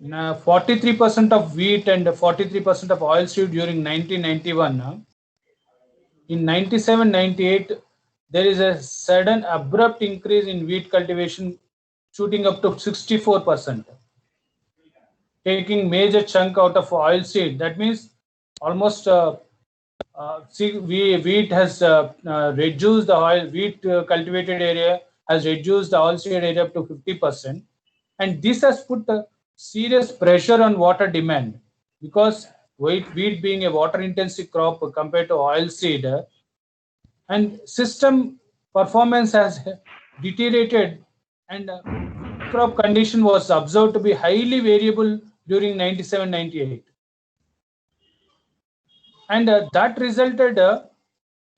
43% of wheat and 43% of oilseed during 1991, in 97-98, there is a sudden abrupt increase in wheat cultivation, shooting up to 64%, taking major chunk out of oilseed. That means almost wheat has reduced the wheat cultivated area has reduced the oilseed area up to 50%, and this has put serious pressure on water demand, because wheat being a water intensive crop compared to oilseed, and system performance has deteriorated, and crop condition was observed to be highly variable during 97-98, and that resulted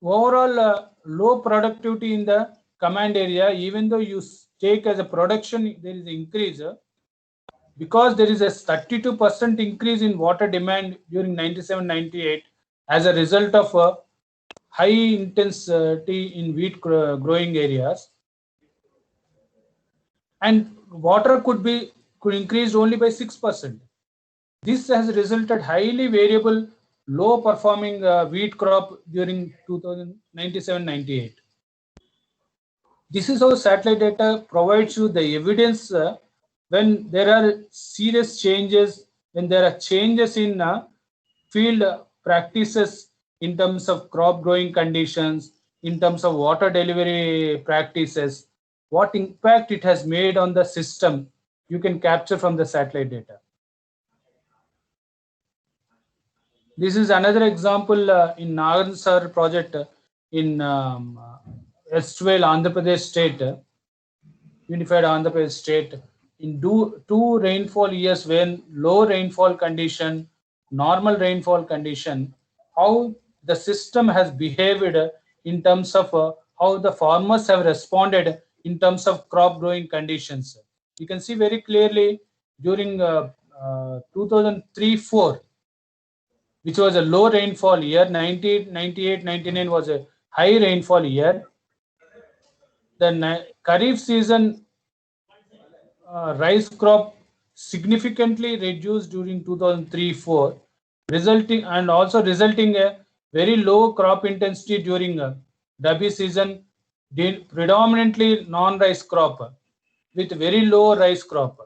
overall low productivity in the command area. Even though you take as a production, there is an increase, because there is a 32% increase in water demand during 97-98 as a result of high intensity in wheat growing areas, and water could increase only by 6%. This has resulted highly variable, low performing wheat crop during 2097-98. This is how satellite data provides you the evidence when there are serious changes, when there are changes in field practices in terms of crop growing conditions, in terms of water delivery practices, what impact it has made on the system, you can capture from the satellite data. This is another example in Nagansar project in Estvale, Andhra Pradesh state, unified Andhra Pradesh state, in two rainfall years, when low rainfall condition, normal rainfall condition, how the system has behaved in terms of how the farmers have responded in terms of crop growing conditions. You can see very clearly during 2003-04, which was a low rainfall year. 98-99 was a high rainfall year. The Kharif season rice crop significantly reduced during 2003-04, resulting a very low crop intensity during Rabi season, predominantly non-rice crop, with very low rice crop.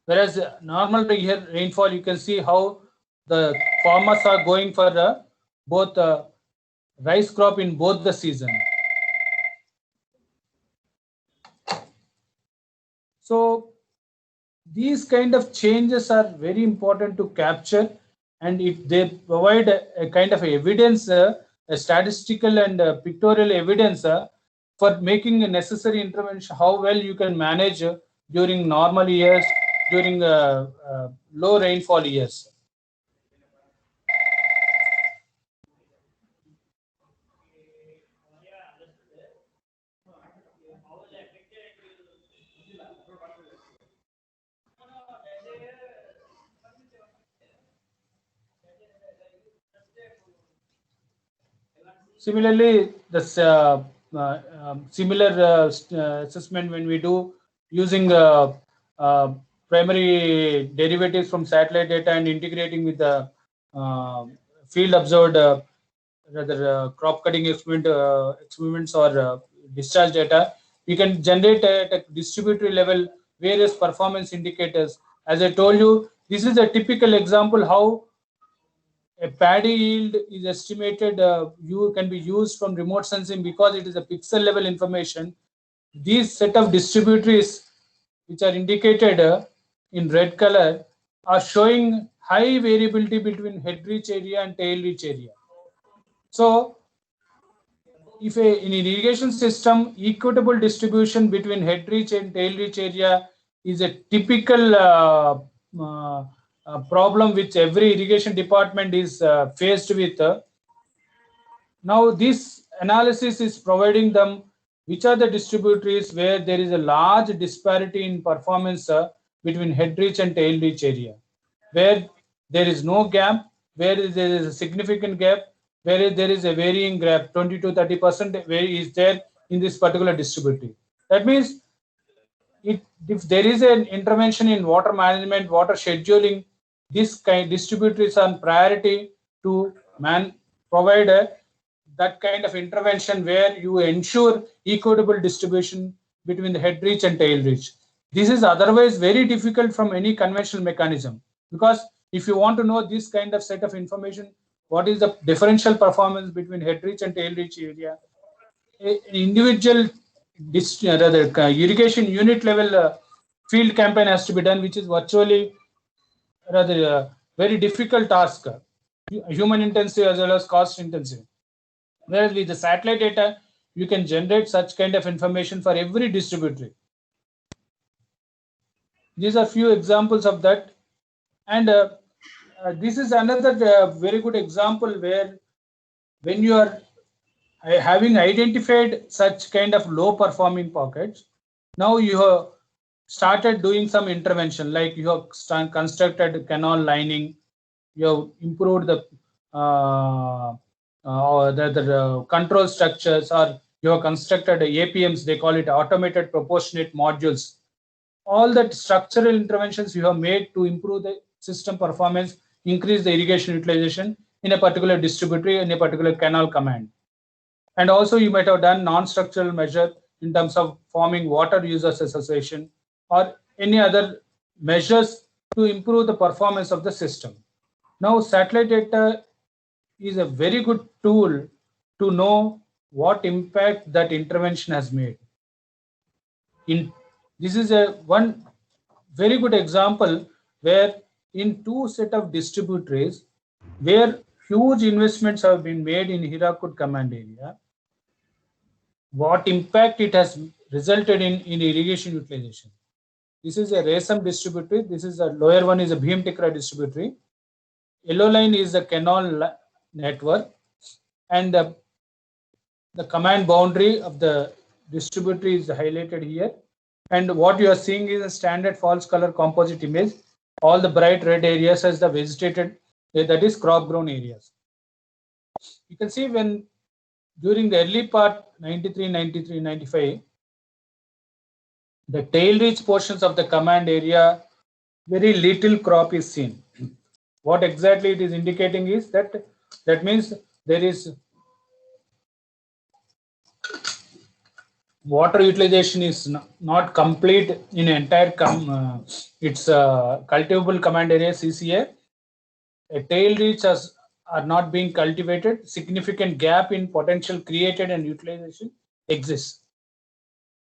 Whereas normal year rainfall, you can see how the farmers are going for both rice crop in both the season. So these kind of changes are very important to capture, and they provide a kind of evidence, a statistical and pictorial evidence for making a necessary intervention, how well you can manage during normal years, during low rainfall years. Similarly, the similar assessment when we do using primary derivatives from satellite data and integrating with the field observed rather crop cutting experiments or discharge data, we can generate at a distributory level various performance indicators. As I told you, this is a typical example how a paddy yield is estimated. You can be used from remote sensing because it is a pixel level information. These set of distributaries which are indicated in red color are showing high variability between head reach area and tail reach area. So if in an irrigation system, equitable distribution between head reach and tail reach area is a typical problem which every irrigation department is faced with. Now this analysis is providing them which are the distributaries where there is a large disparity in performance between head reach and tail reach area, where there is no gap, where there is a significant gap, where there is a varying gap, 20 to 30% where is there in this particular distributary. That means if there is an intervention in water management, water scheduling, this kind distributaries are priority to provide that kind of intervention where you ensure equitable distribution between the head reach and tail reach. This is otherwise very difficult from any conventional mechanism, because if you want to know this kind of set of information, what is the differential performance between head reach and tail reach area, an individual irrigation unit level field campaign has to be done, which is virtually rather very difficult task, human intensive as well as cost intensive. Whereas with the satellite data, you can generate such kind of information for every distributary. These are few examples of that, and this is another very good example where when you are having identified such kind of low performing pockets, now you have started doing some intervention, like you have constructed canal lining, you have improved the control structures, or you have constructed APMs, they call it automated proportionate modules. All that structural interventions you have made to improve the system performance, increase the irrigation utilization in a particular distributary, in a particular canal command. And also you might have done non-structural measure in terms of forming water users association or any other measures to improve the performance of the system. Now satellite data is a very good tool to know what impact that intervention has made. This is one very good example where in two set of distributaries where huge investments have been made in Hirakud command area, what impact it has resulted in irrigation utilization. This is a Resam distributary. This is a lower one is a Bhimtikra distributary. Yellow line is the canal network, and the command boundary of the distributary is highlighted here. And what you are seeing is a standard false color composite image. All the bright red areas as the vegetated, that is crop grown areas. You can see when during the early part 93, 93, 95, the tail reach portions of the command area, very little crop is seen. What exactly it is indicating is that means there is water utilization is not complete in entire its cultivable command area CCA. A tail reach are not being cultivated. Significant gap in potential created and utilization exists.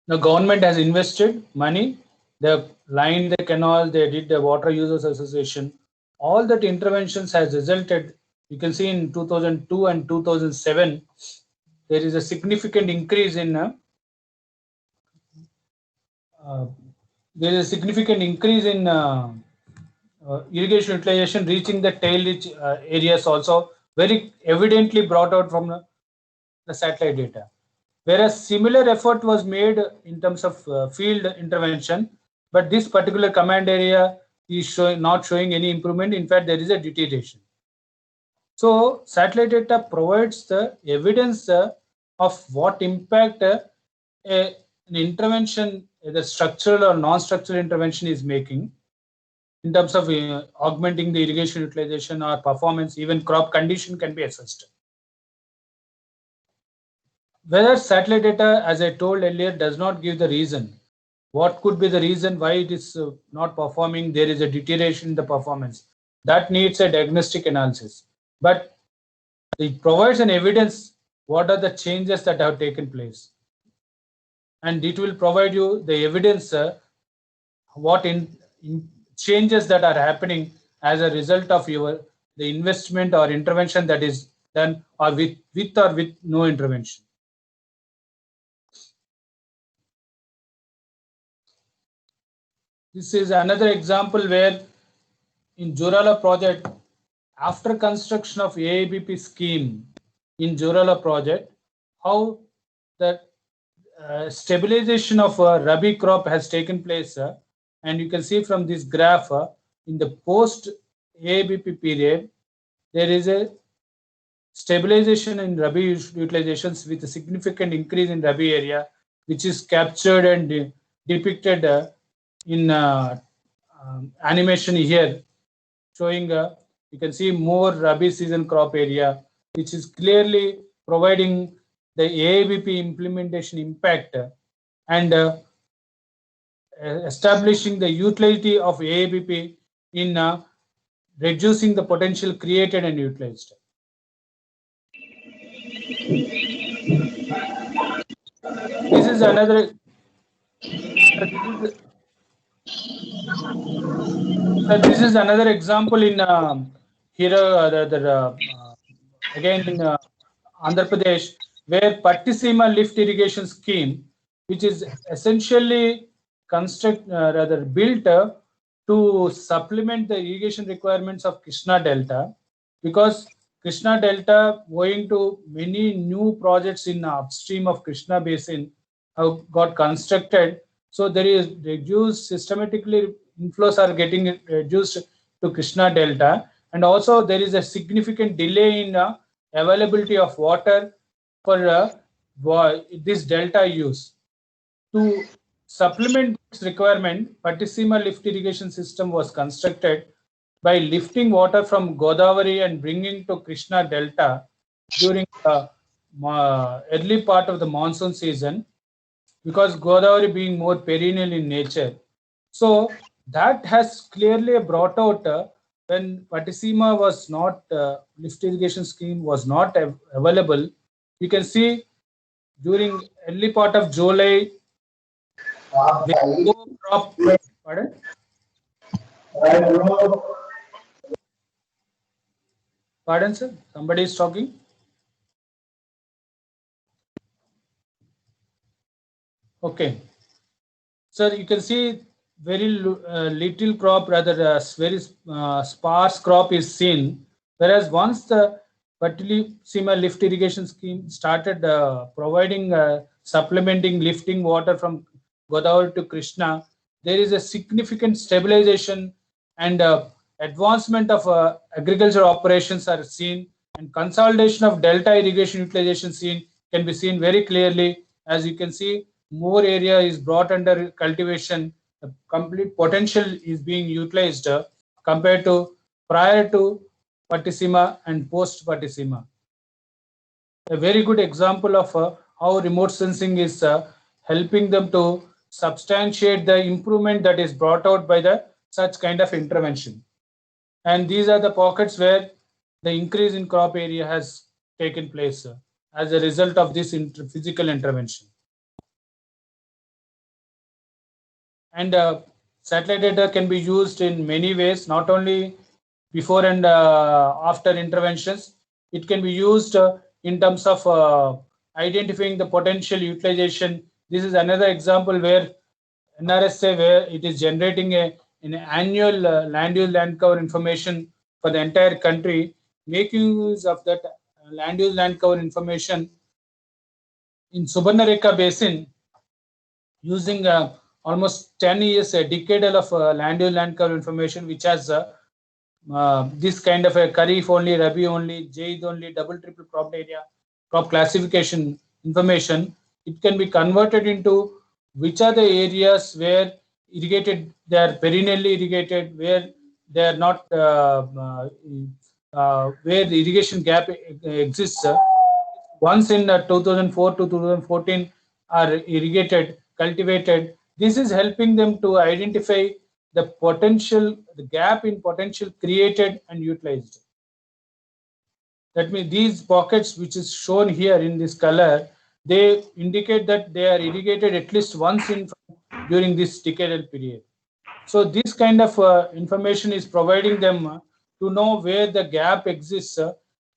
The government has invested money. They lined the canal. They did the water users association. All that interventions has resulted. You can see in 2002 and 2007, there is a significant increase in irrigation utilization reaching the tail reach areas also very evidently brought out from the satellite data. Whereas similar effort was made in terms of field intervention, but this particular command area is not showing any improvement. In fact, there is a deterioration. So satellite data provides the evidence of what impact an intervention, either structural or non-structural intervention, is making in terms of augmenting the irrigation utilization or performance. Even crop condition can be assessed. Whether satellite data, as I told earlier, does not give the reason. What could be the reason why it is not performing? There is a deterioration in the performance. That needs a diagnostic analysis. But it provides an evidence what are the changes that have taken place. And it will provide you the evidence what in changes that are happening as a result of the investment or intervention that is done, or with no intervention. This is another example where in Jorala project, after construction of AIBP scheme in Jorala project, how the stabilization of Rabi crop has taken place. And you can see from this graph in the post AIBP period, there is a stabilization in Rabi utilizations with a significant increase in Rabi area, which is captured and depicted in animation here, showing you can see more Rabi season crop area, which is clearly providing the AIBP implementation impact and establishing the utility of AIBP in reducing the potential created and utilized. This is another. This is another example in here again in Andhra Pradesh, where Pattisima lift irrigation scheme, which is essentially built to supplement the irrigation requirements of Krishna Delta, because Krishna Delta, owing to many new projects in upstream of Krishna Basin, have got constructed. So there is reduced systematically, inflows are getting reduced to Krishna Delta, and also there is a significant delay in availability of water for this delta use. To supplement this requirement, Pattisima lift irrigation system was constructed by lifting water from Godavari and bringing to Krishna Delta during the early part of the monsoon season, because Godavari being more perennial in nature. So that has clearly brought out when Pattisima was not, lift irrigation scheme was not available. You can see during early part of July, crop, pardon? Pardon, sir? Somebody is talking? Okay. Sir, you can see very little crop, rather very sparse crop is seen. Whereas once the Pattisima lift irrigation scheme started providing, supplementing, lifting water from Godavari to Krishna, there is a significant stabilization and advancement of agricultural operations are seen, and consolidation of delta irrigation utilization can be seen very clearly. As you can see, more area is brought under cultivation. The complete potential is being utilized compared to prior to Pattisima and post Pattisima. A very good example of how remote sensing is helping them to substantiate the improvement that is brought out by the such kind of intervention. And these are the pockets where the increase in crop area has taken place as a result of this physical intervention. And satellite data can be used in many ways, not only before and after interventions. It can be used in terms of identifying the potential utilization. This is another example where NRSA, where it is generating an annual land use land cover information for the entire country, making use of that land use land cover information in Subarnarekha Basin, using almost 10 years, a decadal of land use land cover information, which has this kind of a Kharif only, Rabi only, Zaid only, double triple crop area, crop classification information. It can be converted into which are the areas where irrigated, they are perennially irrigated, where they are not, where the irrigation gap exists. Once in 2004 to 2014 are irrigated, cultivated. This is helping them to identify the potential, the gap in potential created and utilized. That means these pockets, which is shown here in this color, they indicate that they are irrigated at least once during this decadal period. So this kind of information is providing them to know where the gap exists,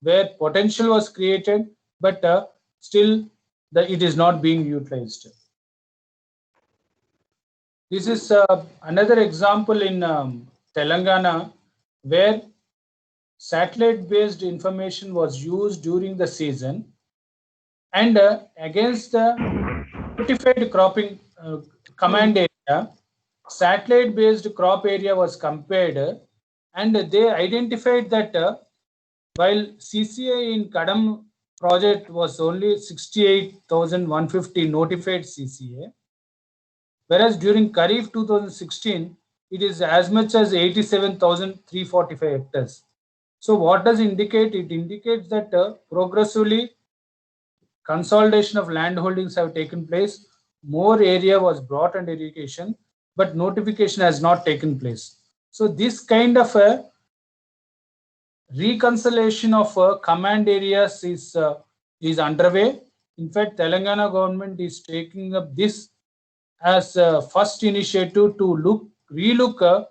where potential was created, but still it is not being utilized. This is another example in Telangana, where satellite-based information was used during the season, and against the notified cropping command area, satellite-based crop area was compared, and they identified that while CCA in Kadam project was only 68,150 notified CCA, whereas during Kharif 2016, it is as much as 87,345 hectares. So what does it indicate? It indicates that progressively consolidation of land holdings have taken place. More area was brought under irrigation, but notification has not taken place. So this kind of a reconciliation of command areas is underway. In fact, Telangana government is taking up this as a first initiative to relook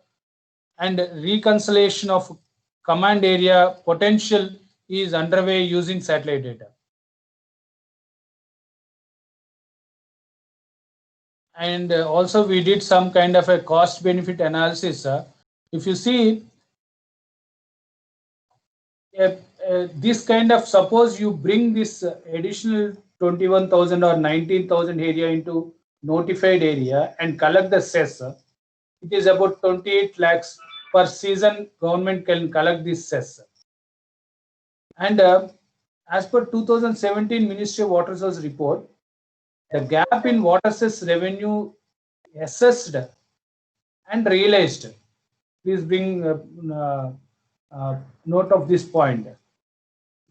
and reconciliation of command area potential is underway using satellite data. And also we did some kind of a cost benefit analysis. If you see this kind of, suppose you bring this additional 21,000 or 19,000 area into notified area and collect the cess, it is about 28 lakhs per season government can collect this cess. And as per 2017 Ministry of Water Resources report, the gap in water cess revenue assessed and realized, please bring note of this point,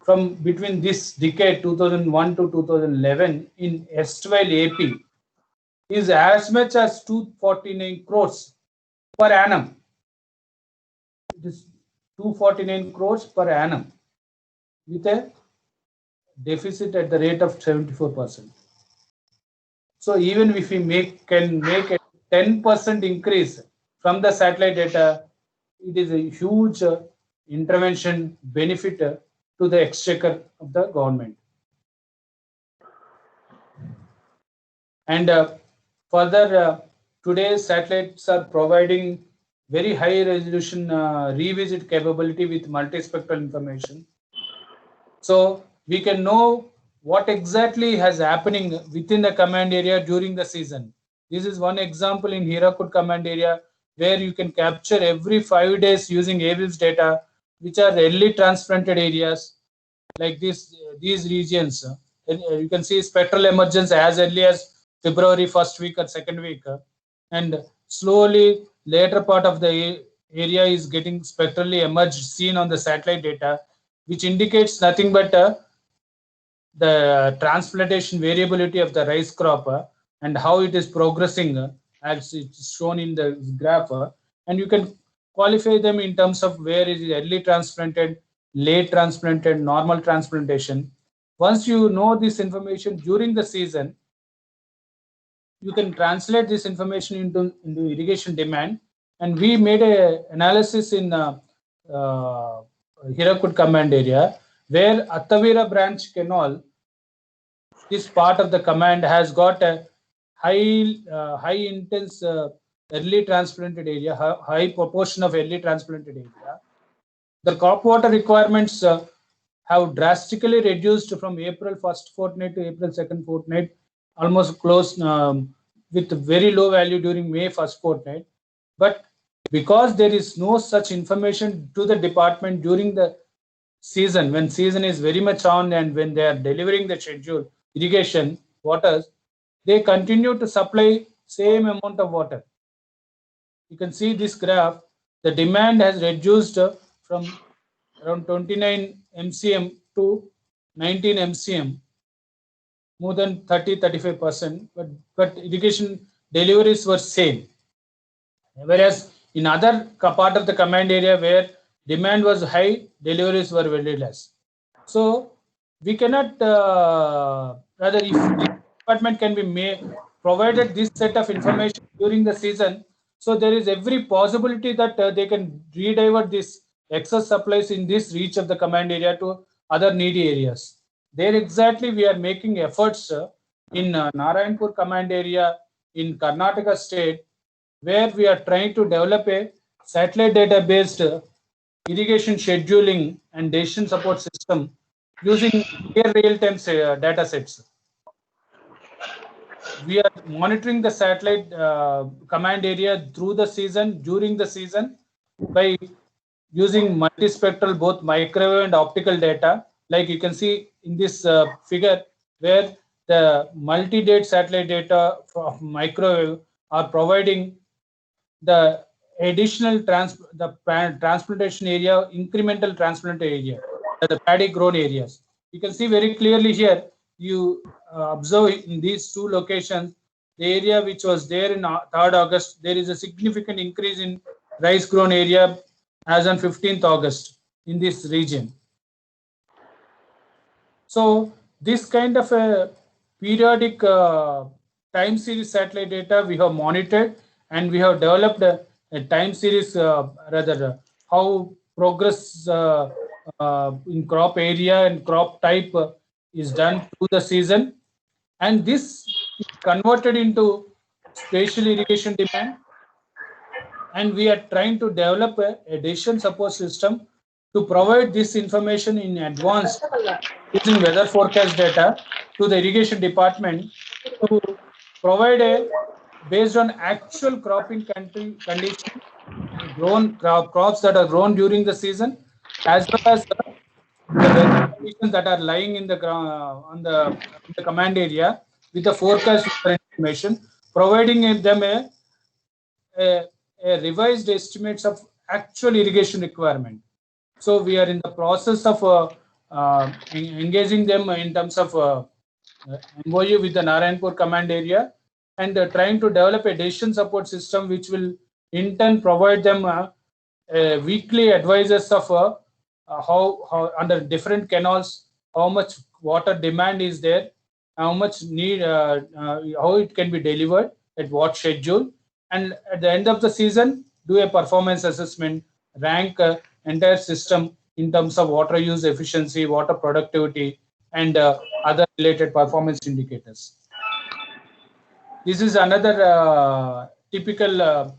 from between this decade 2001 to 2011 in erstwhile AP is as much as 249 crores per annum. It is 249 crores per annum with a deficit at the rate of 74%. So even if we can make a 10% increase from the satellite data, it is a huge intervention benefit to the exchequer of the government. And further, today satellites are providing very high resolution revisit capability with multispectral information. So we can know what exactly has happening within the command area during the season. This is one example in Hirakud command area, where you can capture every 5 days using AWILS data, which are early transplanted areas like these regions. You can see spectral emergence as early as February 1st week or 2nd week, and slowly later part of the area is getting spectrally emerged, seen on the satellite data, which indicates nothing but the transplantation variability of the rice crop and how it is progressing as it's shown in the graph. And you can qualify them in terms of where is it early transplanted, late transplanted, normal transplantation. Once you know this information during the season, you can translate this information into irrigation demand. And we made a analysis in Hirakud command area, where Attavira branch canal, this part of the command has got a high intense early transplanted area, high proportion of early transplanted area. The crop water requirements have drastically reduced from April first fortnight to April second fortnight, almost close with very low value during May first fortnight. But because there is no such information to the department during the season, when season is very much on and when they are delivering the schedule irrigation waters, they continue to supply same amount of water. You can see this graph, the demand has reduced from around 29 MCM to 19 MCM, more than 30-35%, but irrigation deliveries were same. Whereas in other part of the command area where demand was high, deliveries were very less. So we cannot, rather if the department can be provided this set of information during the season, so there is every possibility that they can redivert this excess supplies in this reach of the command area to other needy areas. There exactly we are making efforts in Narayanpur command area in Karnataka state, where we are trying to develop a satellite data based irrigation scheduling and decision support system using real-time data sets. We are monitoring the satellite command area through the season, during the season, by using multispectral, both microwave and optical data. Like you can see in this figure, where the multi-date satellite data from microwave are providing the additional transplantation area, incremental transplanted area, the paddy grown areas. You can see very clearly here, you observe in these two locations, the area which was there in 3rd August, there is a significant increase in rice grown area as on 15th August in this region. So this kind of a periodic time series satellite data we have monitored, and we have developed a time series, how progress in crop area and crop type is done through the season. And this is converted into spatial irrigation demand. And we are trying to develop a decision support system to provide this information in advance using weather forecast data to the irrigation department to provide a based on actual cropping condition, grown crops that are grown during the season, as well as the weather conditions that are lying in the ground on the command area with the forecast information, providing them a revised estimates of actual irrigation requirement. So we are in the process of engaging them in terms of MOU with the Narayanpur command area, and trying to develop a decision support system which will in turn provide them weekly advices of how under different canals, how much water demand is there, how much need, how it can be delivered at what schedule, and at the end of the season do a performance assessment, rank entire system in terms of water use efficiency, water productivity, and other related performance indicators. This is another typical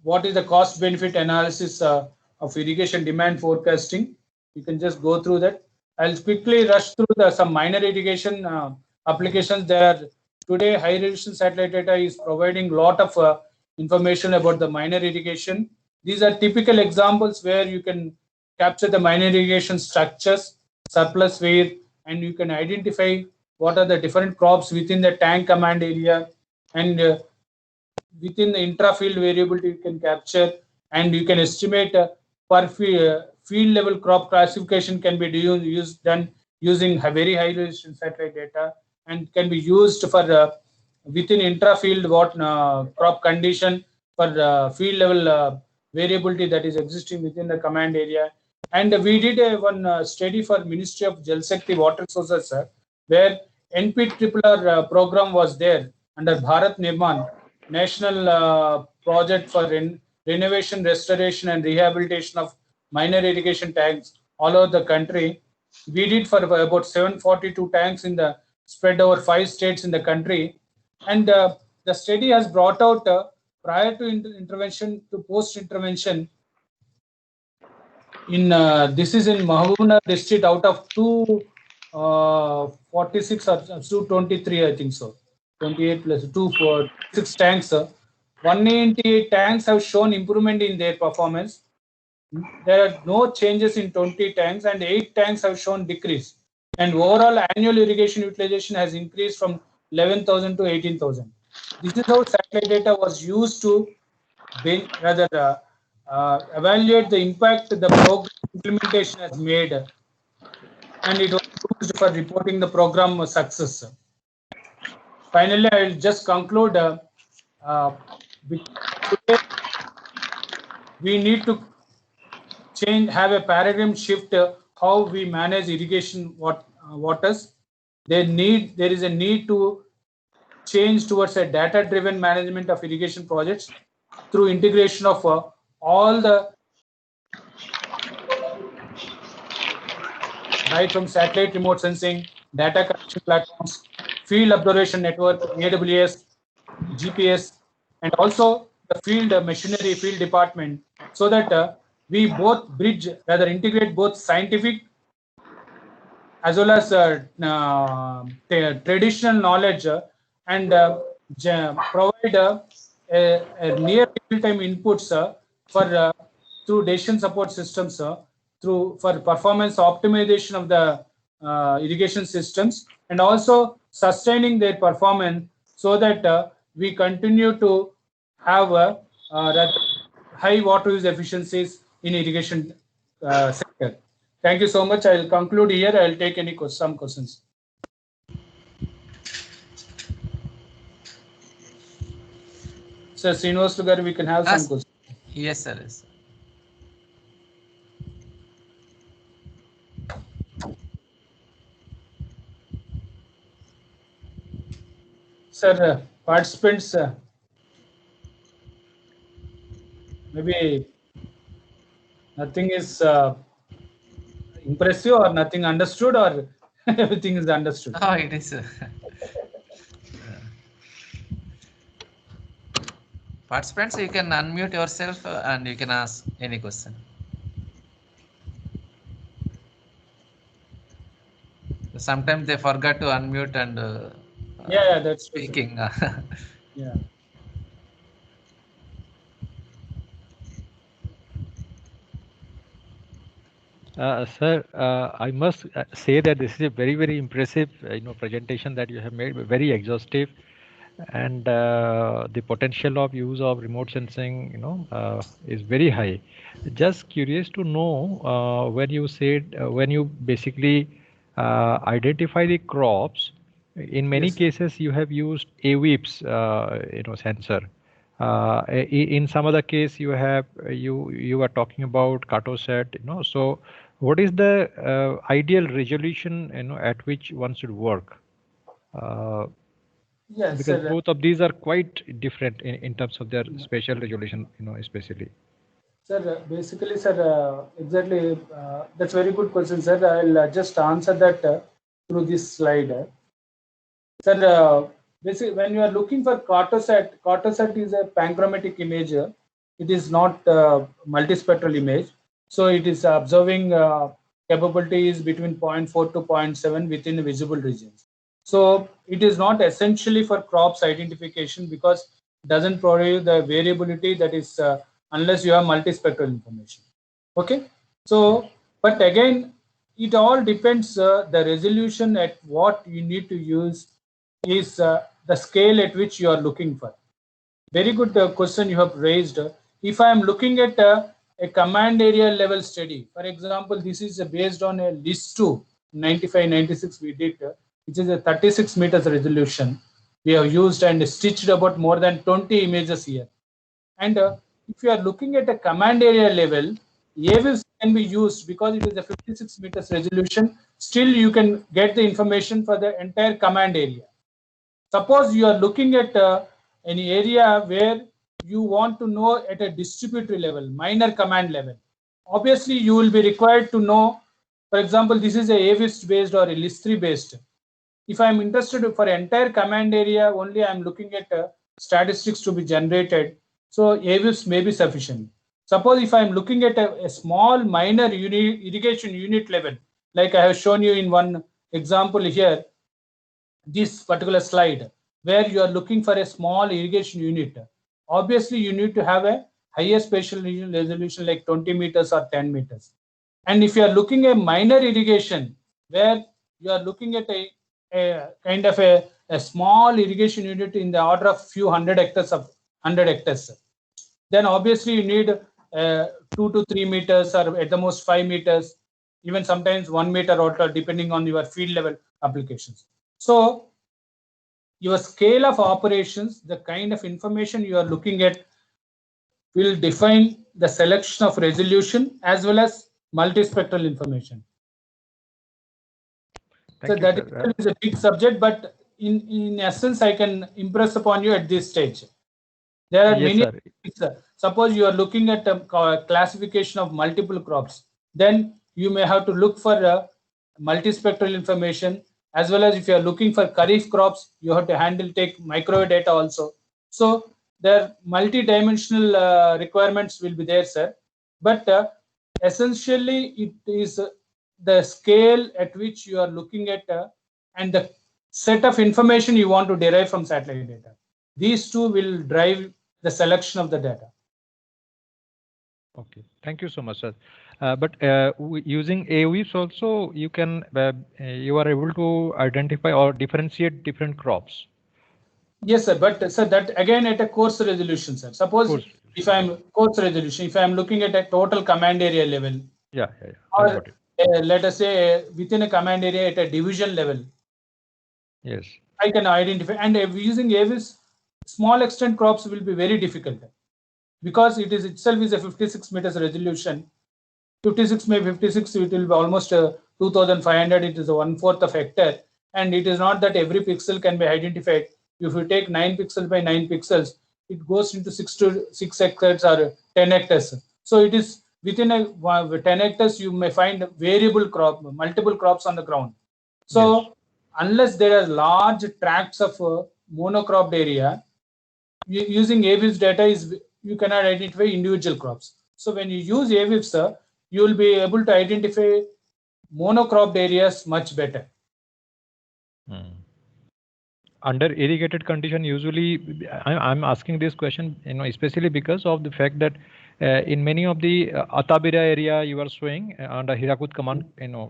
what is the cost benefit analysis of irrigation demand forecasting. You can just go through that. I'll quickly rush through some minor irrigation applications. There are today high resolution satellite data is providing a lot of information about the minor irrigation. These are typical examples where you can capture the minor irrigation structures, surplus weir, and you can identify what are the different crops within the tank command area, and within the intra-field variability you can capture, and you can estimate per field level crop classification can be done using very high resolution satellite data, and can be used for within intra-field what crop condition for field level variability that is existing within the command area. And we did one study for Ministry of Jal Shakti Water Sources, where NPRRR program was there under Bharat Nirman, national project for renovation, restoration and rehabilitation of minor irrigation tanks all over the country. We did for about 742 tanks in the spread over 5 states in the country. And the study has brought out prior to intervention to post intervention in this is in Mahbubnagar district out of 246 or 223, I think so, 28 plus 2 for 6 tanks. 188 tanks have shown improvement in their performance. There are no changes in 20 tanks and 8 tanks have shown decrease. And overall annual irrigation utilization has increased from 11,000 to 18,000. This is how satellite data was used to evaluate the impact the program implementation has made, and it was used for reporting the program success. Finally, I will just conclude. We need to have a paradigm shift how we manage irrigation waters. There is a need to change towards a data-driven management of irrigation projects through integration of all the right from satellite remote sensing, data collection platforms, field observation network, AWS, GPS, and also the field machinery, field department, so that we both integrate both scientific as well as traditional knowledge and provide a near real-time inputs for through decision support systems for performance optimization of the irrigation systems, and also sustaining their performance so that we continue to have high water use efficiencies in irrigation sector. Thank you so much. I will conclude here. I will take some questions. Sir Srinivas Garu, we can have some questions. Yes, sir. Yes. Sir, participants, maybe nothing is impressive or nothing understood, or everything is understood. Oh, it is. Participants, you can unmute yourself and you can ask any question. Sometimes they forgot to unmute and yeah, that's speaking. Yeah. Sir, I must say that this is a very, very impressive, presentation that you have made, very exhaustive, and the potential of use of remote sensing, is very high. Just curious to know when you said when you basically identify the crops, in many cases you have used AWIPS, sensor. In some other case you have you are talking about Cartosat, so what is the ideal resolution at which one should work? Yes, because sir. both of these are quite different in terms of their spatial resolution, especially. Sir, basically, sir, exactly. That's very good question, sir. I'll just answer that through this slide. Sir, basically, when you are looking for Cartosat is a panchromatic image. It is not multispectral image. So it is observing capabilities between 0.4 to 0.7 within the visible regions. So it is not essentially for crops identification because it doesn't provide the variability that is unless you have multispectral information. Okay. So, but again, it all depends the resolution at what you need to use is the scale at which you are looking for. Very good question you have raised. If I am looking at a command area level study, for example, this is based on a LIS2 95-96 we did, which is a 36 meters resolution. we have used and stitched about more than 20 images here. And if you are looking at a command area level, AVIFs can be used because it is a 56 meters resolution. Still, you can get the information for the entire command area. Suppose you are looking at any area where you want to know at a distributory level, minor command level. Obviously, you will be required to know, for example, this is a AVIFs based or a LIS3 based. If I am interested for entire command area, only I am looking at statistics to be generated. So AVIFs may be sufficient. Suppose if I am looking at a small minor irrigation unit level, like I have shown you in one example here, this particular slide, where you are looking for a small irrigation unit, obviously you need to have a higher spatial resolution like 20 meters or 10 meters. And if you are looking at minor irrigation, where you are looking at a kind of a small irrigation unit in the order of few hundred hectares of 100 hectares, then obviously you need 2 to 3 meters or at the most 5 meters, even sometimes 1 meter or depending on your field level applications. So your scale of operations, the kind of information you are looking at, will define the selection of resolution as well as multispectral information. Thank So you, that is a big subject, but in essence, I can impress upon you at this stage. There are Yes, many. Suppose you are looking at a classification of multiple crops, then you may have to look for multispectral information, as well as if you are looking for kharif crops, you have to take microwave data also. So there multi-dimensional requirements will be there, sir. But essentially, it is the scale at which you are looking at and the set of information you want to derive from satellite data. These two will drive the selection of the data. Okay, thank you so much, sir. But using AVIFs also, you can you are able to identify or differentiate different crops. Yes, sir. But sir, that again at a coarse resolution, sir. Suppose if I am coarse resolution, if I am looking at a total command area level, or let us say within a command area at a division level, yes, I can identify. And using AVIFs, small extent crops will be very difficult because it is itself is a 56 meters resolution. 56 by 56, it will be almost 2,500. It is a 1/4 of hectare, and it is not that every pixel can be identified. If you take 9 pixels by 9 pixels, it goes into 6 hectares or 10 hectares. So it is within a 10 hectares, you may find variable crop, multiple crops on the ground. So unless there are large tracts of monocropped area, using AVIFs data you cannot identify individual crops. So when you use AVIFs, you will be able to identify monocropped areas much better. Under irrigated condition, usually I'm asking this question, especially because of the fact that in many of the Atabira area you are showing under Hirakud command,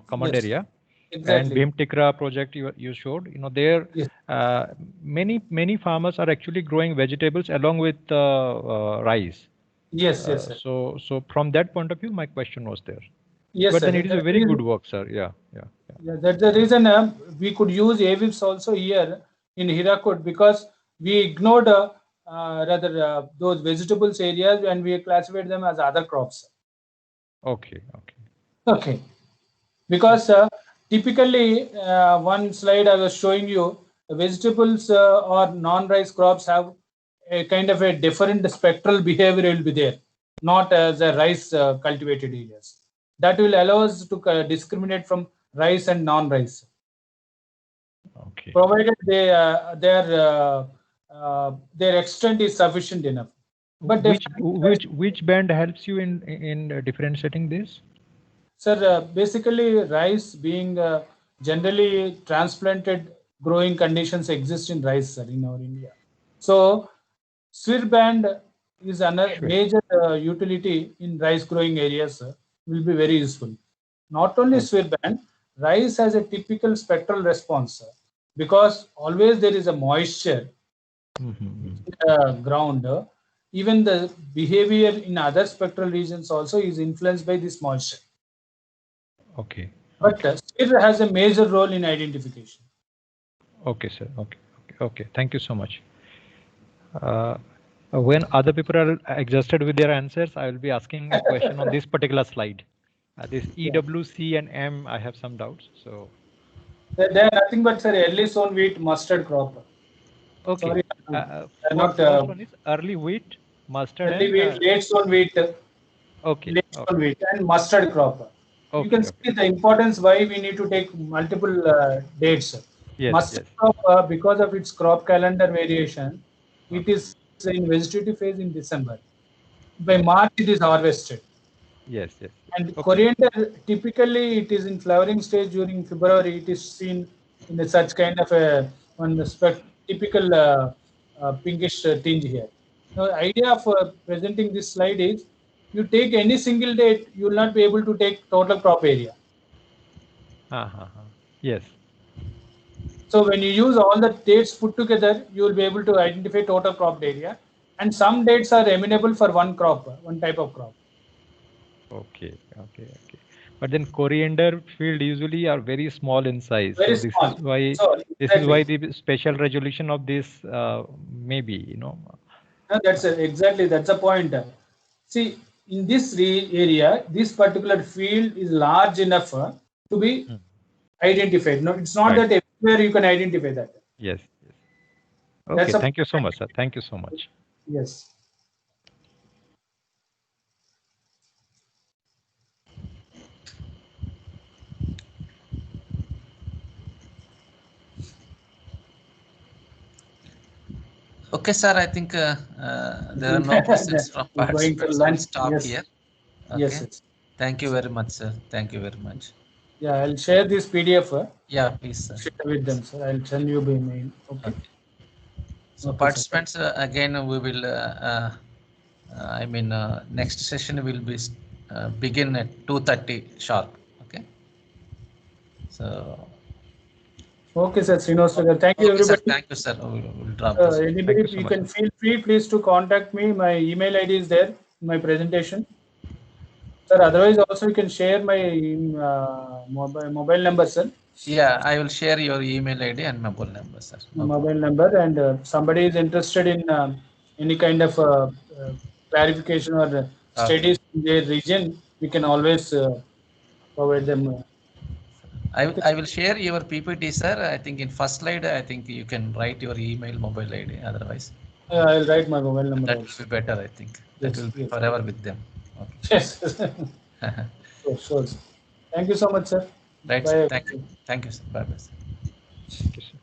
command area, exactly. And Bhimtikra project you showed, there many farmers are actually growing vegetables along with rice. Yes, yes. So from that point of view, my question was there. Yes, but sir. Then it is a very good work, sir. Yeah. That's the reason we could use AVIFs also here in Hirakud, because we ignored those vegetables areas and we classified them as other crops. Okay. Because typically, one slide I was showing you, vegetables or non-rice crops have a kind of a different spectral behavior will be there, not as a rice cultivated areas. That will allow us to discriminate from rice and non-rice. Okay. Provided their extent is sufficient enough. But which band helps you in differentiating this? Sir, basically rice being generally transplanted growing conditions exist in rice, sir, in our India. So SWIR band is another major utility in rice growing areas, sir, will be very useful. Not only SWIR band, rice has a typical spectral response, sir, because always there is a moisture in the ground. Even the behavior in other spectral regions also is influenced by this moisture. Okay. But SWIR has a major role in identification. Okay, sir. Okay. Okay. Thank you so much. When other people are exhausted with their answers, I will be asking a question on this particular slide. This EWC and M, I have some doubts. So, They are nothing but, sir, early sown wheat mustard crop. okay. Sorry, For not first one is early wheat, mustard, early and wheat, late sown wheat, okay. late sown wheat, and mustard crop. You can Okay. see the importance why we need to take multiple dates. Yes. Mustard Yes. crop, because of its crop calendar variation, it Okay. is in vegetative phase in December. By March, it is harvested. Yes. Yes. And Okay. coriander, typically, it is in flowering stage during February. It is seen in such kind of a typical pinkish tinge here. Now, the idea of presenting this slide is you take any single date, you will not be able to take total crop area. Yes. So when you use all the dates put together, you will be able to identify total crop area. And some dates are amenable for one crop, one type of crop. Okay. But then coriander field usually are very small in size. Very so this small. is why So, this is why exactly. the special resolution of this maybe, you know. That's exactly, that's the point. See, in this area, this particular field is large enough to be identified. No, it's not Right. that everywhere you can identify that. Yes. That's Okay. a Thank you so much, sir. Thank you so much. yes. Okay, sir. I think there are no questions from We're going to participants. We'll lunch. stop Yes. here. Okay. Yes. Thank you very much, sir. Thank you very much. Yeah, I'll share this PDF. Yeah, please, sir. Share with them, sir. I'll send you by mail. Okay. So Okay, participants, again, we will, next session will be begin at 2:30 sharp. Okay. So. Okay, sir. Srinivas, thank you, Okay, sir. everybody. Thank you, sir. We'll drop this. Anybody, you so you much. can feel free, please, to contact me. My email ID is there in my presentation. Sir, otherwise also you can share my mobile number, sir. Yeah, I will share your email ID and mobile number, sir. No Mobile number, and somebody is interested in any kind of clarification or studies in their region, we can always provide them. I will share your PPT, sir. I think in first slide, I think you can write your email, mobile ID. Otherwise, I'll write my mobile number that also. will be better. I think that Yes, will be yes. forever with them. Okay. Yes. Sure. Thank you so much, sir. Right. Bye. Sir. Thank you. Thank you, sir. Bye, bye. Sir. Thank you, sir.